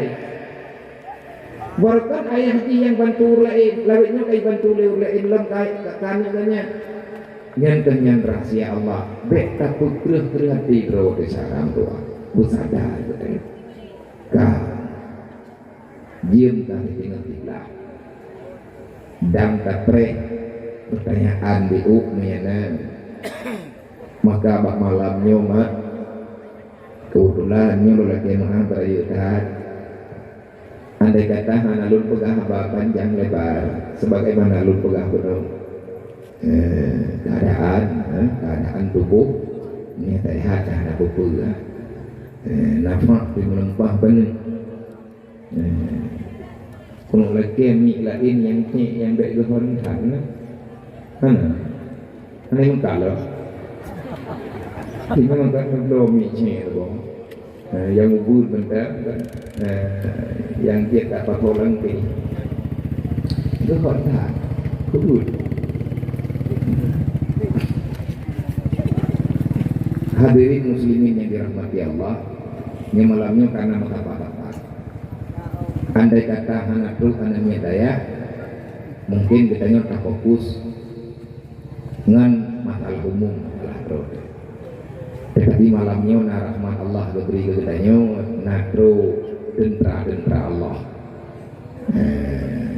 Barukan ayah yang bantu lain, lawitnya kayak bantu lain lem kayak kanannya. Nyan rahasia Allah. Bek takut kerah hati bro kesarang doa. Busadar betul. Kah, diem tak tinggal. Dam tak pre pertanyaan di ukmianan. Maka bak malamnya mak kebetulan nyo lagi menghantar yutat. Andai kata hanalun pegang haba panjang lebar sebagaimana alun pegang gunung. Keadaan tubuh ini terlihat ada bubur nafas di melempah benih. Kalau lagi mie lain yang baik kehormatan mana yang kalau kita makan belum mie bang yang bubur bentar yang dia tak pakai lagi kehormatan bubur. Hadirin muslimin yang dirahmati Allah, yang malamnya karena apa-apa. Andai kata anak terus anaknya daya, mungkin kitanya tak fokus dengan masalah umum, masalah terus. Tetapi malamnya rahmat Allah diberi ke kitanya, natro dentra Allah.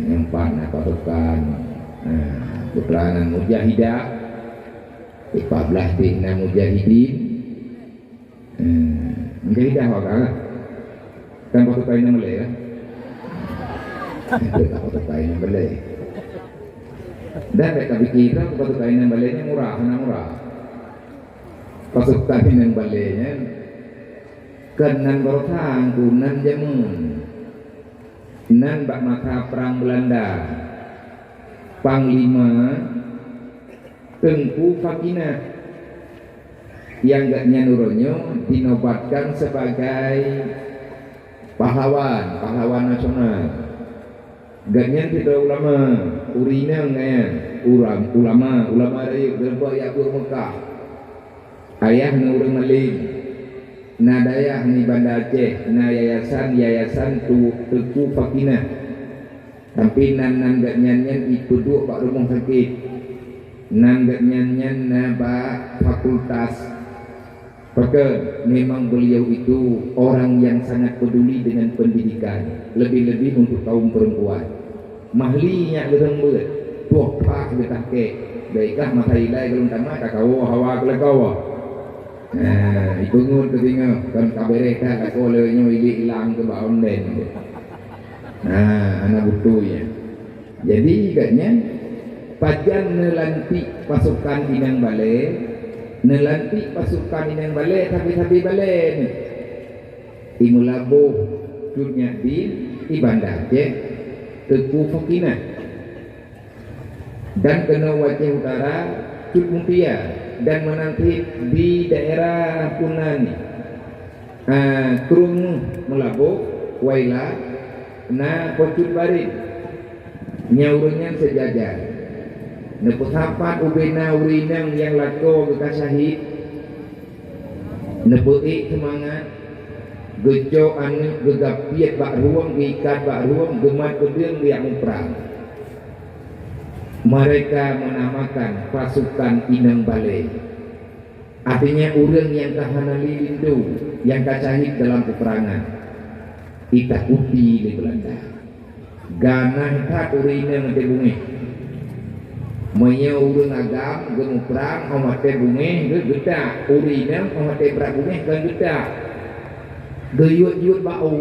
Yang panah pasukan, putraan mujahidah, 14 tina mujahidin. Mujahidah wakala kan pasukan yang Malay kan? Itu pasukan yang Malay. Dan mereka pikir pasukan yang Malaynya murah. Pasukan yang Malaynya kenan berotang kunan jamun nan bak mata perang Belanda Panglima Tengku Fakina yang gak nyanuronyo dinobatkan sebagai pahlawan nasional. Ganyan kita ulama, urinang ulama dari berbuat yakul Mekah. Ayah na urang maling, na dayah ni Banda Aceh, na yayasan Tengku Fakina. Tapi nan gak nyanyan ikut dua pak rumah sakit. Nan gak nyanyan na pak fakultas. Maka memang beliau itu orang yang sangat peduli dengan pendidikan, lebih-lebih untuk kaum perempuan. Mahlinya gerang beut, tuh pak betah ke, baiklah mata ilai gelung tamat kau hawa kelekawa. Nah, itu ngut ketinggal kan kabereka aku leunya ili hilang ke bawah online. Nah, anak butuhnya. Jadi katanya pajan nelanti pasukan inang balai. Nelantik pasukan yang balik tapi balik imulabuh dunia di Banda Aceh Tengku Fakina dan kena wajah utara Cut Mutia dan menanti di daerah Punani Kurung Melabuh Waila na Pocut Barit nyaurnya sejajar. Nepusapat ubena urinang yang lako ke syahid nepui semangat gejo anu gegapiat bak ruang gikat bak ruang gemat kedeng yang perang. Mereka menamakan pasukan Inang Balai, artinya urang yang kahanali lindu yang kacahid dalam peperangan itak uti di Belanda ganah tak urinang di bumi Maya urang agam gemu perang omate bunge gedak urinam omate perang bunge kan gedak geyut bau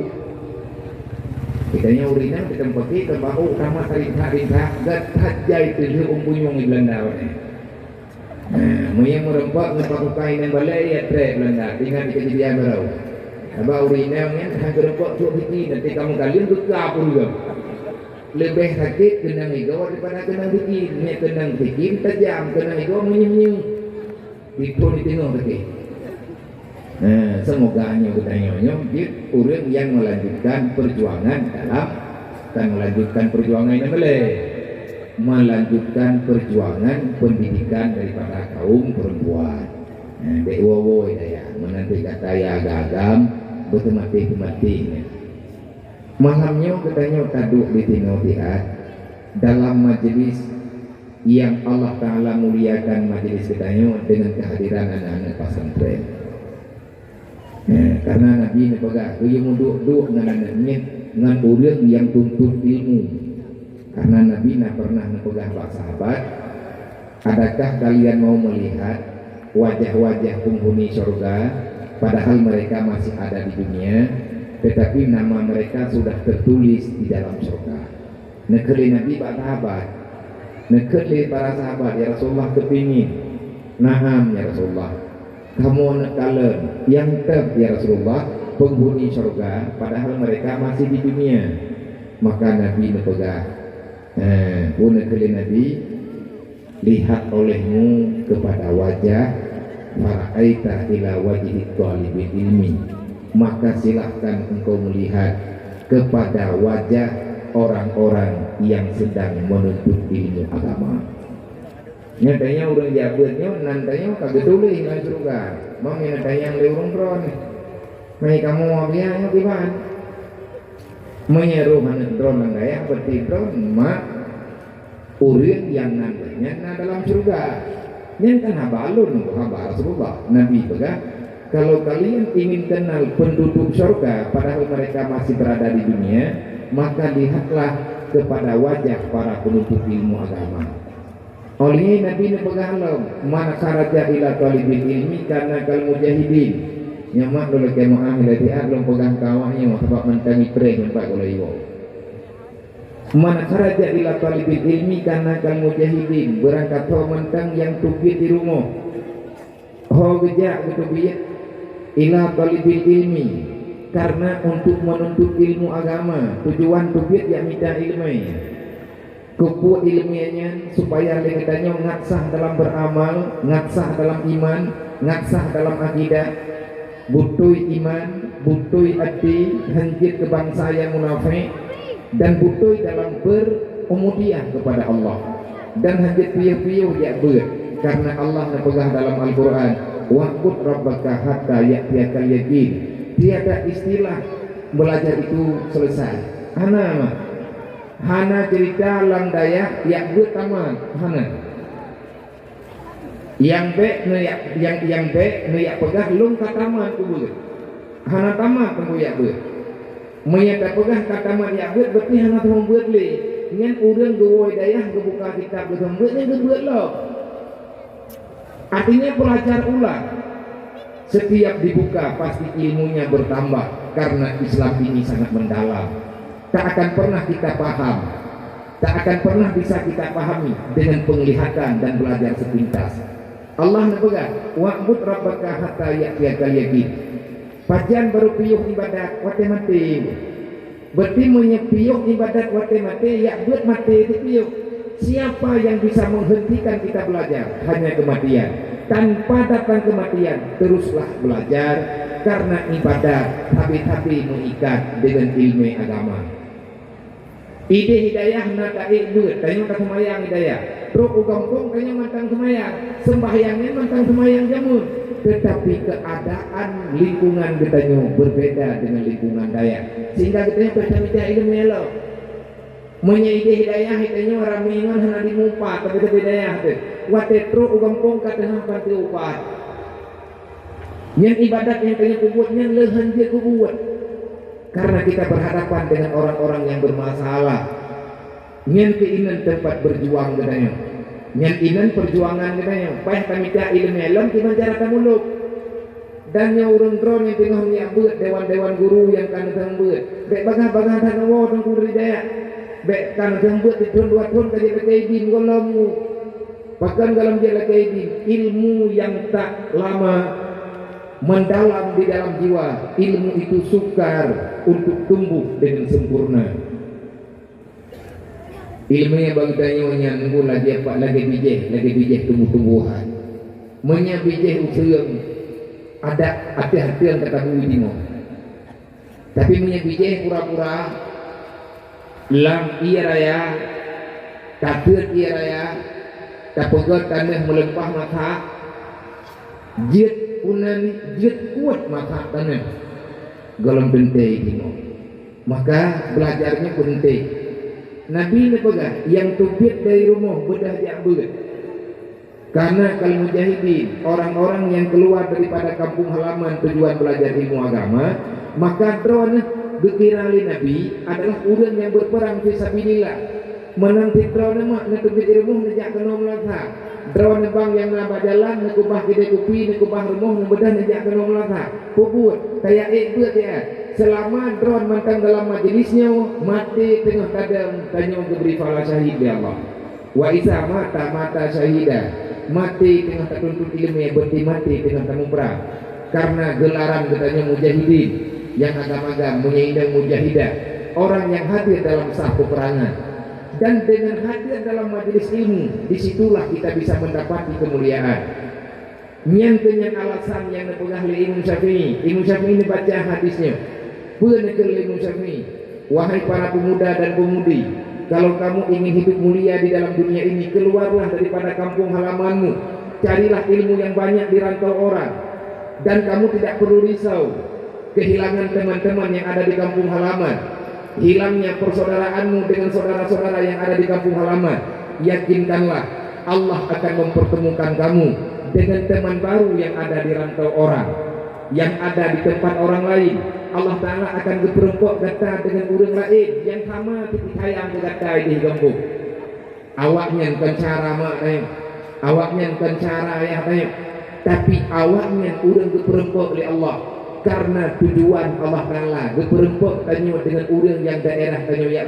kitanya urinam kita peti ke bau sama tarik-tarik gat hajai tujuh umpunyong di Belanda maya merempak ngepasukai yang balai ya trek Belanda tinggal di kejadian baru abah urinam yang gerempok tuh hiti nanti kamu kalian gegap juga lebih sakit kena ego daripada kena fikir. Ni kena fikir tajam, kena ego menyu-menyu. Itu ditengok sakit. Semoga hanya bertanya orang yang melanjutkan perjuangan yang boleh melanjutkan perjuangan pendidikan daripada kaum perempuan. Dewa daya menanti kata ya gagam betul mati. Malamnya katanya taduk di Tinotiat dalam majelis yang Allah Ta'ala muliakan majelis katanya dengan kehadiran anak-anak pesantren. Karena Nabi ni pegang dia duduk dengan anaknya dengan orang yang tuntut ilmu. Karena Nabi nak pernah pegang pak sahabat, adakah kalian mau melihat wajah-wajah penghuni surga padahal mereka masih ada di dunia, tetapi nama mereka sudah tertulis di dalam surga. Negeri Nabi pak sahabat, negeri para sahabat, ya Rasulullah kepingin. Naham ya Rasulullah, kamu nak kalian yang ya Rasulullah penghuni surga padahal mereka masih di dunia. Maka Nabi pegang negeri Nabi, lihat olehmu kepada wajah fara'aita ila wajhi talibin ilmi, maka silahkan engkau melihat kepada wajah orang-orang yang sedang menuntut ilmu agama. Nyatanya orang jabatnya nantanya kagak tulis dengan surga. Mami nantanya yang leurung tron. Mai kamu mau biang gimana? Menyeru anak tron nandaya berarti tron mak urang yang nantanya dalam surga. Yang kan habalun habar Rasulullah Nabi pegang. Kalau kalian ingin kenal penduduk surga padahal mereka masih berada di dunia, maka lihatlah kepada wajah para penuntut ilmu agama. Oleh Nabi pegang mana kharaja ila talibil ilmi karena kal mujahidin. Nyamak dulu kemaah ilatiat belum pegang kawahnya sebab mentangi preng nampak kalau iwo. Mana kharaja ila talibil ilmi karena kal mujahidin, berangkat ho mentang yang tubit di rumah. Ho gejak gitu biat ila talibil ilmi karena untuk menuntut ilmu agama, tujuan tubit yang minta ilmu. Kupu ilmiahnya supaya legatanya ngaksah dalam beramal, ngaksah dalam iman, ngaksah dalam akidah, butui iman, butui hati, hancur ke bangsa yang munafik, dan butui dalam berumudiah kepada Allah, dan hancur piyuh-piyuh ya ber, karena Allah pegang dalam Al-Quran, wa'bud rabbaka hatta ya'tiyakal yaqin. Tiada istilah belajar itu selesai. Hana cerita lang dayak yang tamat hana. Yang be yang be yak pegang lung katamat kubur. Hana tamat ku yak ber. Menyata pegang katamat yak ber berarti hana tong ber le. Ngan urang gowoi dayah kebuka kitab tong ber ni ber lo. Artinya pelajar ulang. Setiap dibuka pasti ilmunya bertambah karena Islam ini sangat mendalam. Tak akan pernah kita paham, tak akan pernah bisa kita pahami dengan penglihatan dan belajar sepintas. Allah nepegang wa'bud rabbaka hatta ya'tiyakal yaqin. Pajan baru piyuh ibadat wate mati. Berarti menyepiyuh ibadat wate mati ya buat mati dipiyuh. Siapa yang bisa menghentikan kita belajar? Hanya kematian. Tanpa datang kematian, teruslah belajar karena ibadat tapi mengikat dengan ilmu agama. Ide hidayah na taik duit, tanya ke semayang hidayah. Ruk ugampung tanya mantang semayang, sembahyangnya mantang semayang jamun. Tetapi keadaan lingkungan kitanya berbeda dengan lingkungan daya, sehingga kitanya berbeda ilmu lo. Menya ide hidayah hitanya orang mingon hana dimumpat, tapi itu hidayah tu. Wate ruk ugampung katanya panti upat. Yang ibadat yang tanya kubutnya lehan dia kubut. Karena kita berhadapan dengan orang-orang yang bermasalah. Nyen keinginan tempat berjuang katanya. Nyen inan perjuangan katanya. Payah kami tak ilmu elom kita cara tamuluk. Dan yang urun drone yang tengah menyabut dewan-dewan guru yang kan tembut. Bek bagah-bagah tanah wau tang kudu daya. Bek kan tembut di tahun 2 tahun kaji kaidin golamu. Bahkan dalam dia kaidin ilmu yang tak lama mendalam di dalam jiwa, ilmu itu sukar untuk tumbuh dengan sempurna. Ilmu yang bagi tanya nunggu lagi apa lagi bijih tumbuh-tumbuhan. Menya bijih useum ada hati-hati yang kata bui timo. Tapi menya bijih pura-pura lam iya raya, takut iya raya, tapegot tanah melempah mata, jit punan jit kuat mata tanah. golong penting ini. Maka belajarnya penting. Nabi ini pegang yang tubit dari rumah bedah diambil. Karena kalau mujahidin, orang-orang yang keluar daripada kampung halaman tujuan belajar ilmu agama, maka drone gekirali Nabi adalah orang yang berperang fisabilillah. Menang drone mak netubit ilmu nejak kena melata. Drone bang yang nambah jalan nekubah kedai kopi nekubah rumah nebedah nejak kena melata. Puput kayak buat ya. Selama drone mantang dalam majelisnya mati tengah kadang tanya diberi fala syahid ya Allah. Wa isa mata syahidah mati tengah tertuntut ilmu berarti mati tengah tamu perang. Karena gelaran katanya mujahidin yang agama-agama menyindang mujahidah, orang yang hadir dalam sah peperangan. Dan dengan hadir dalam majelis ilmu, disitulah kita bisa mendapati kemuliaan. Nyantenyan alasan yang dipegang oleh Imam Syafi'i. Imam Syafi'i ini baca hadisnya. Penekal Imam Syafi'i, wahai para pemuda dan pemudi, kalau kamu ingin hidup mulia di dalam dunia ini, keluarlah daripada kampung halamanmu, carilah ilmu yang banyak di rantau orang, dan kamu tidak perlu risau kehilangan teman-teman yang ada di kampung halaman, hilangnya persaudaraanmu dengan saudara-saudara yang ada di kampung halaman. Yakinkanlah Allah akan mempertemukan kamu dengan teman baru yang ada di rantau orang, yang ada di tempat orang lain. Allah Ta'ala akan berperempok kata dengan orang lain yang sama ketika yang kata di kampung. Awaknya bukan cara mak awaknya bukan cara ayah tapi awaknya orang berperempok oleh Allah. Karena tujuan Allah Ta'ala berperempok tanya dengan orang yang daerah tanya ya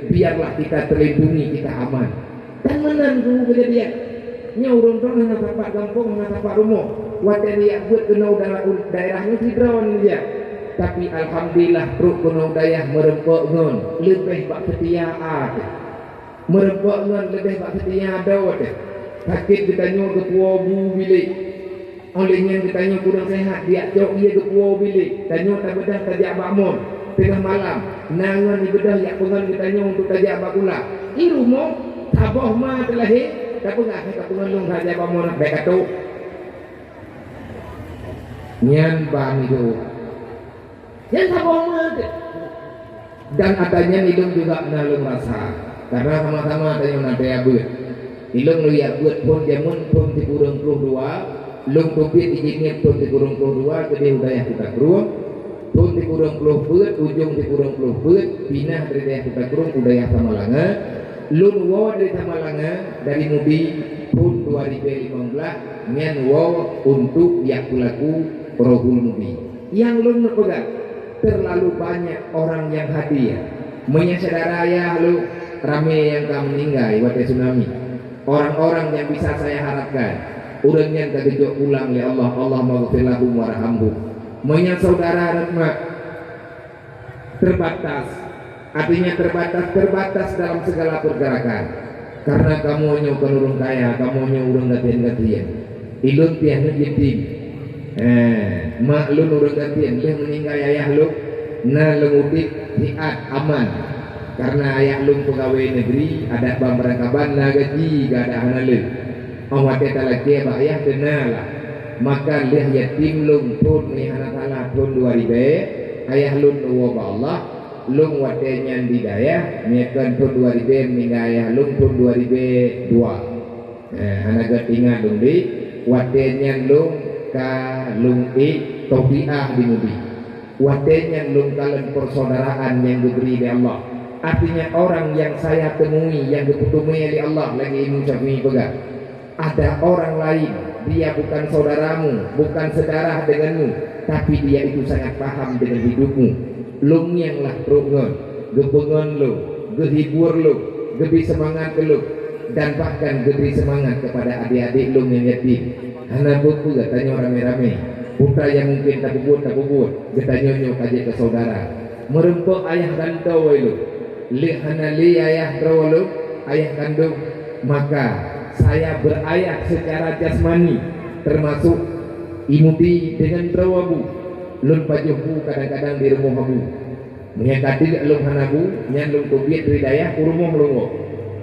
biarlah kita terlindungi, kita aman. Dan menang tu kejadian nyaurung tu dengan tempat kampung, dengan tempat rumah wadah ya kena daerahnya sidron dia. Tapi alhamdulillah truk kena daya merempok ngon lebih bak setiaan, merempok ngon lebih bak setia dawat. Sakit ditanya ketua bu bilik, olehnya ditanya kurang sehat, dia jauh ia ketua bilik, tanya tak bedah tajak bakmon tengah malam, nangan di bedah yang pengen ditanya untuk tajak bakula. Ini rumah tabah mah telah tapi enggak saya pengen lu tajak bakmon baik tu. Nyan bang itu yang tabah dan adanya ilmu juga nalung rasa karena sama-sama adanya nanti abut ilmu lu ya buat pun jamun pun di kurung puluh dua lung tubit izinnya pun di kurung puluh dua jadi udaya kita kurung pun di kurung puluh buat ujung di kurung puluh buat pinah dari daya kita kurung udaya Tamalanga lung wo dari Tamalanga dari Mudi pun 2015 nyan wo untuk yakulaku Rohul Mudi yang lung pegang. Terlalu banyak orang yang hadir menyaudara ya lu rame yang kamu meninggal waktu tsunami. Orang-orang yang bisa saya harapkan orang yang terkejut pulang oleh Allah, Allah maghfir lahum warhamhum. Menyaudara rahmat terbatas, artinya terbatas dalam segala pergerakan. Karena kamu hanya penurun kaya, kamu hanya urang gantian-gantian. Ilun tiahnya jitim. Mak lu nurut gantian dia meninggal ayah lu na lengutik hiat aman karena ayah lu pegawai negeri ada bambarakaban na gaji gak ada hanalu awak kita lagi ayah tenalah maka lihat yatim lu pun ni anak Allah pun 2000 ayah lu nuwa Allah lu watenya di daya niatkan pun 2000 meninggal ayah lu pun 2002 anak gatingan lu di watenya lu lung taubiah di Mudi wadenya lung kalian persaudaraan yang diberi oleh Allah. Artinya orang yang saya temui yang diputumui oleh Allah lagi Imam Syafi'i pegang ada orang lain dia bukan saudaramu bukan sedarah denganmu tapi dia itu sangat paham dengan hidupmu. Lung yang lah terungon gebengon lu gehibur lu gebi semangat lu dan bahkan geberi semangat kepada adik-adik lung yang yatim. Anak buku tanya rame-rame putra yang mungkin tak bubut getanyonyo kaji ke saudara merempok ayah kandung lu li ayah lu ayah kandung maka saya berayah secara jasmani termasuk imuti dengan trawabu lun pajuhu kadang-kadang di rumah habu menyakati lun hanabu nyan lun kubiat ridayah urumuh lungo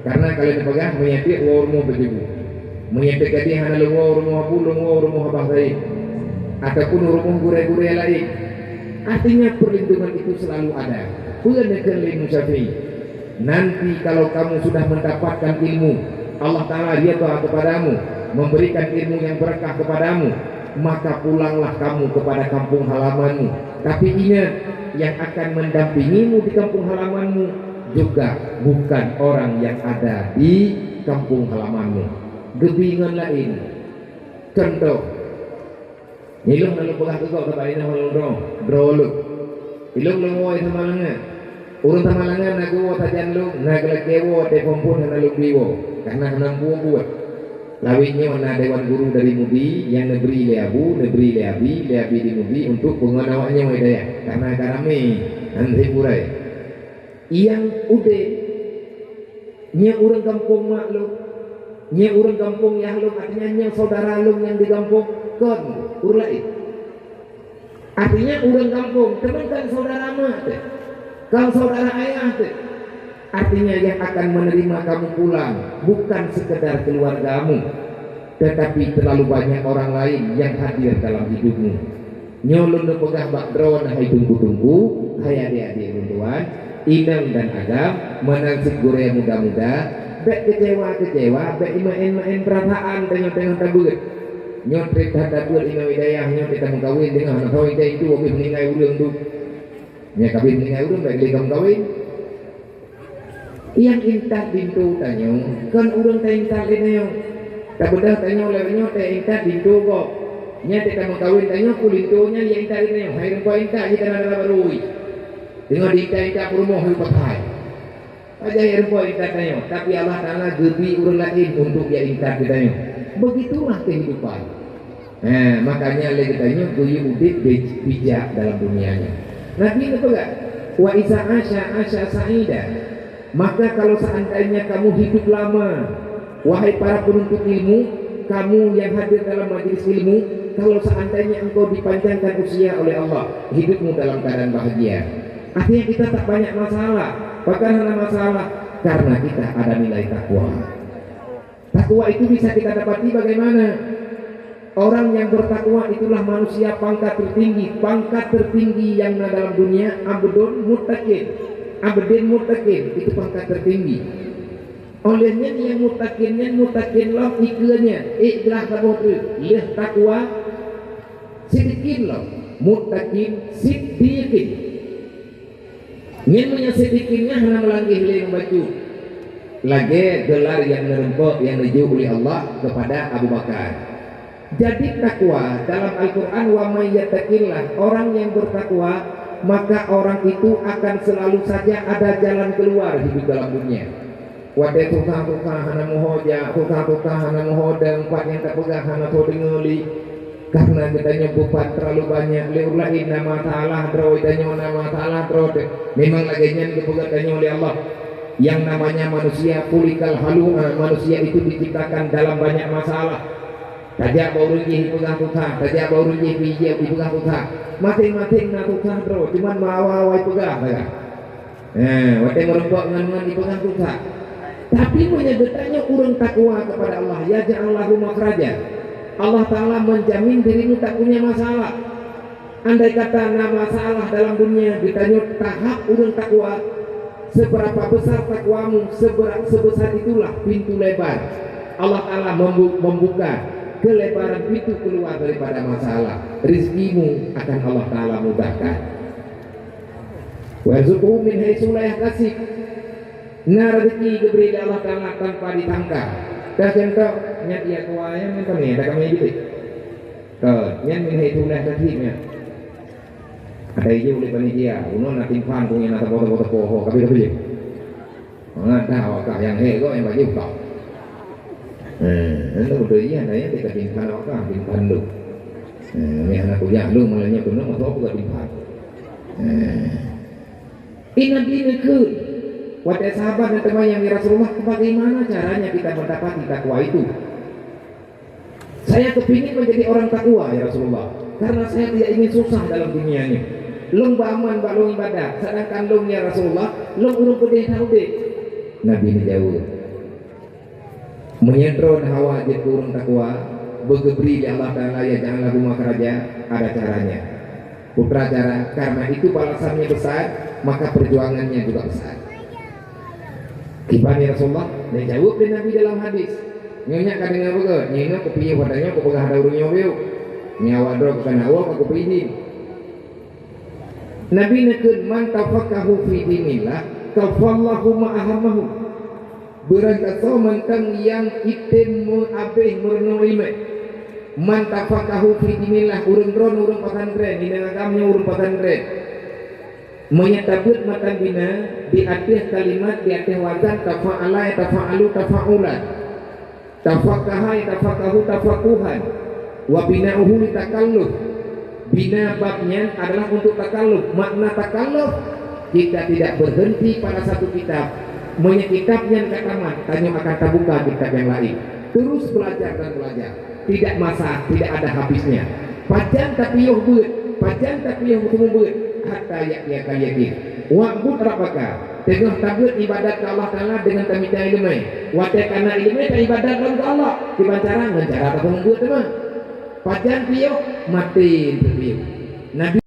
karena kalian pegang menyakit urumuh bejibu menyebut kadi hana lungo rumah abu lungo rumah abang lain ataupun rumah gure-gure lain Artinya perlindungan itu selalu ada. Benekan ilmu Syafi'i. Nanti kalau kamu sudah mendapatkan ilmu, Allah Ta'ala ridha kepadamu, memberikan ilmu yang berkah kepadamu, maka pulanglah kamu kepada kampung halamanmu. Tapi ingat, yang akan mendampingimu di kampung halamanmu juga bukan orang yang ada di kampung halamanmu. Gebingan lain. Contoh, ilung lalu pegah tegak kata ini holong droluk. Ilung lengoy samalangan. Urun samalangan nagu tajan lu naglakewo te kompun na lubiwo karena henang buat. Lawinnya na dewan guru dari Mudi yang negeri leabi di Mudi untuk pengenawanya wedaya karena karame nanti purai. Yang ude nya urang kampung mak lu, nya urang kampung ya lu, artinya nya saudara lu yang di kampung kon urlai. Artinya urang kampung teman kan saudara mak teh. Kalau saudara ayah teh. Artinya yang akan menerima kamu pulang bukan sekedar keluargamu, tetapi terlalu banyak orang lain yang hadir dalam hidupmu. Nyolun pegah bakdron hai tunggu-tunggu, hai adik-adik runtuan, inang dan agam, menangsik goreng muda-muda, bek kecewa, bek imain perasaan tengok-tengok tabut. Nyotret hadabur ina widayah, nyotret kamu kawin dengan anak kawin itu, wabi meninggai urang tu. Nya kawin meninggai urang, baik kamu kawin. Yang intat bintu tanyo kan urang teh intat leneyo tak bedah tanyo lewenyo teh intat bintu kok nya teh kamu kawin tanyo kulintonya yang intat leneyo hai rempo intat kita nada barui tengok di intat rumah hu pakai aja ya rempo intat tanyo tapi Allah Taala gebi urang lain untuk ya intat tanyo begitulah kehidupan. Makanya lagi tanyo kuyu udik bijak dalam dunianya. Nabi itu enggak wa isa asya saida. Maka kalau seandainya kamu hidup lama, wahai para penuntut ilmu, kamu yang hadir dalam majelis ilmu, kalau seandainya engkau dipanjangkan usia oleh Allah, hidupmu dalam keadaan bahagia. Artinya kita tak banyak masalah. Bahkan hanya masalah karena kita ada nilai takwa. Takwa itu bisa kita dapati bagaimana? Orang yang bertakwa itulah manusia pangkat tertinggi yang ada dalam dunia, abdun muttaqin. Abdin mutakin itu pangkat tertinggi. Olehnya yang mutakin lah iklannya ikhlas kabur leh takwa sidikin lah mutakin sidikin. Nyen sidikinnya hanya melangkih leh baju. Lagi gelar yang merempok yang dijual oleh Allah kepada Abu Bakar. Jadi takwa dalam Al-Quran wa may yattaqillah, orang yang bertakwa maka orang itu akan selalu saja ada jalan keluar hidup dalam dunia. Wadai tukang hana muhoja, tukang hana muhodang, empat yang tak pegang hana todengeli. Karena katanya bupat terlalu banyak. Leulain nama ta'ala draw itanya nama ta'ala draw. Memang lagi nyan kepegatanya oleh Allah. Yang namanya manusia kulikal halua, manusia itu diciptakan dalam banyak masalah. Tajak bau rugi pegang tukang, tajak bau rugi biji pegang tukang. Masing-masing nak tukang terus, cuman mawa pegang, tak? Waktu merempok dengan dipegang tukang. Tapi menyebutnya urang takwa kepada Allah, ya ja'allahu makhraja. Allah Taala menjamin dirimu tak punya masalah. Andai kata ada masalah dalam dunia, ditanya tahap urang takwa, seberapa besar takwamu, sebesar itulah pintu lebar. Allah Taala membuka kelebaran pintu keluar daripada masalah. Rizkimu akan Allah Ta'ala mudahkan. Warzuqhu min haitsu la yahtasib. Nah rezeki diberi Allah Ta'ala tanpa ditangka. Dah contoh nyat ia kuaya men kami tak kami gitu. Nyan min haitsu la yahtasibnya. Ada ije oleh panitia, uno na timpan punya na foto-foto poho kabi. Ngan tahu kah yang kok yang baju kau. Itu betul iya, nanya kita timpan apa? Timpan lu. Ini anak kuliah lu malahnya benar masuk ke timpan. Ini ke. Wahai sahabat dan teman yang di Rasulullah, bagaimana caranya kita mendapati takwa itu? Saya kepingin menjadi orang takwa ya Rasulullah, karena saya tidak ingin susah dalam dunia ini. Lung baman balung ibadah, sedangkan lung ya Rasulullah, lung urung pedih taudeh. Nabi ini jauh. Menyentron hawa jadi urung takwa, begebri di Allah Ta'ala ya janganlah rumah kerja, ada caranya. putra cara. Karena itu balasannya besar, maka perjuangannya juga besar. Kibani Rasulullah dan jawab dengan Nabi dalam hadis. Nyonya kadang apa? Nyonya kepiye padanya kok pegah ada urungnya weu. Nyawa do kana awak aku pilih. Nabi nekeun man tafaqahu fi dinillah kafallahu ma'ahamahu. Berangkat mentang yang item abeh merenung ilmu. Man tafaqahu fi dinillah urang dron urang pesantren di agamanya urang pesantren. Menyetabut matan bina di atas kalimat di atas wazan tafa'ala tafa'alu tafa'ulan tafaqaha tafaqahu tafaquhan wa bina'uhu li takalluf. Bina babnya adalah untuk takalluf. Makna takalluf jika tidak berhenti pada satu kitab, kitabnya kataman tanya akan terbuka kitab yang lain, terus belajar dan belajar, tidak masa, tidak ada habisnya. Pajan tapi yoh buat, pajan tapi yoh buat hatta yakin. Wa'bud rabbaka, tengah tabut ibadat ke Allah Ta'ala dengan tamita ilmu. Wadah karena ilmu ke ibadat ke Allah. Dibacara dengan cara apa membuat teman. Pajan piyo mati piyo. Nabi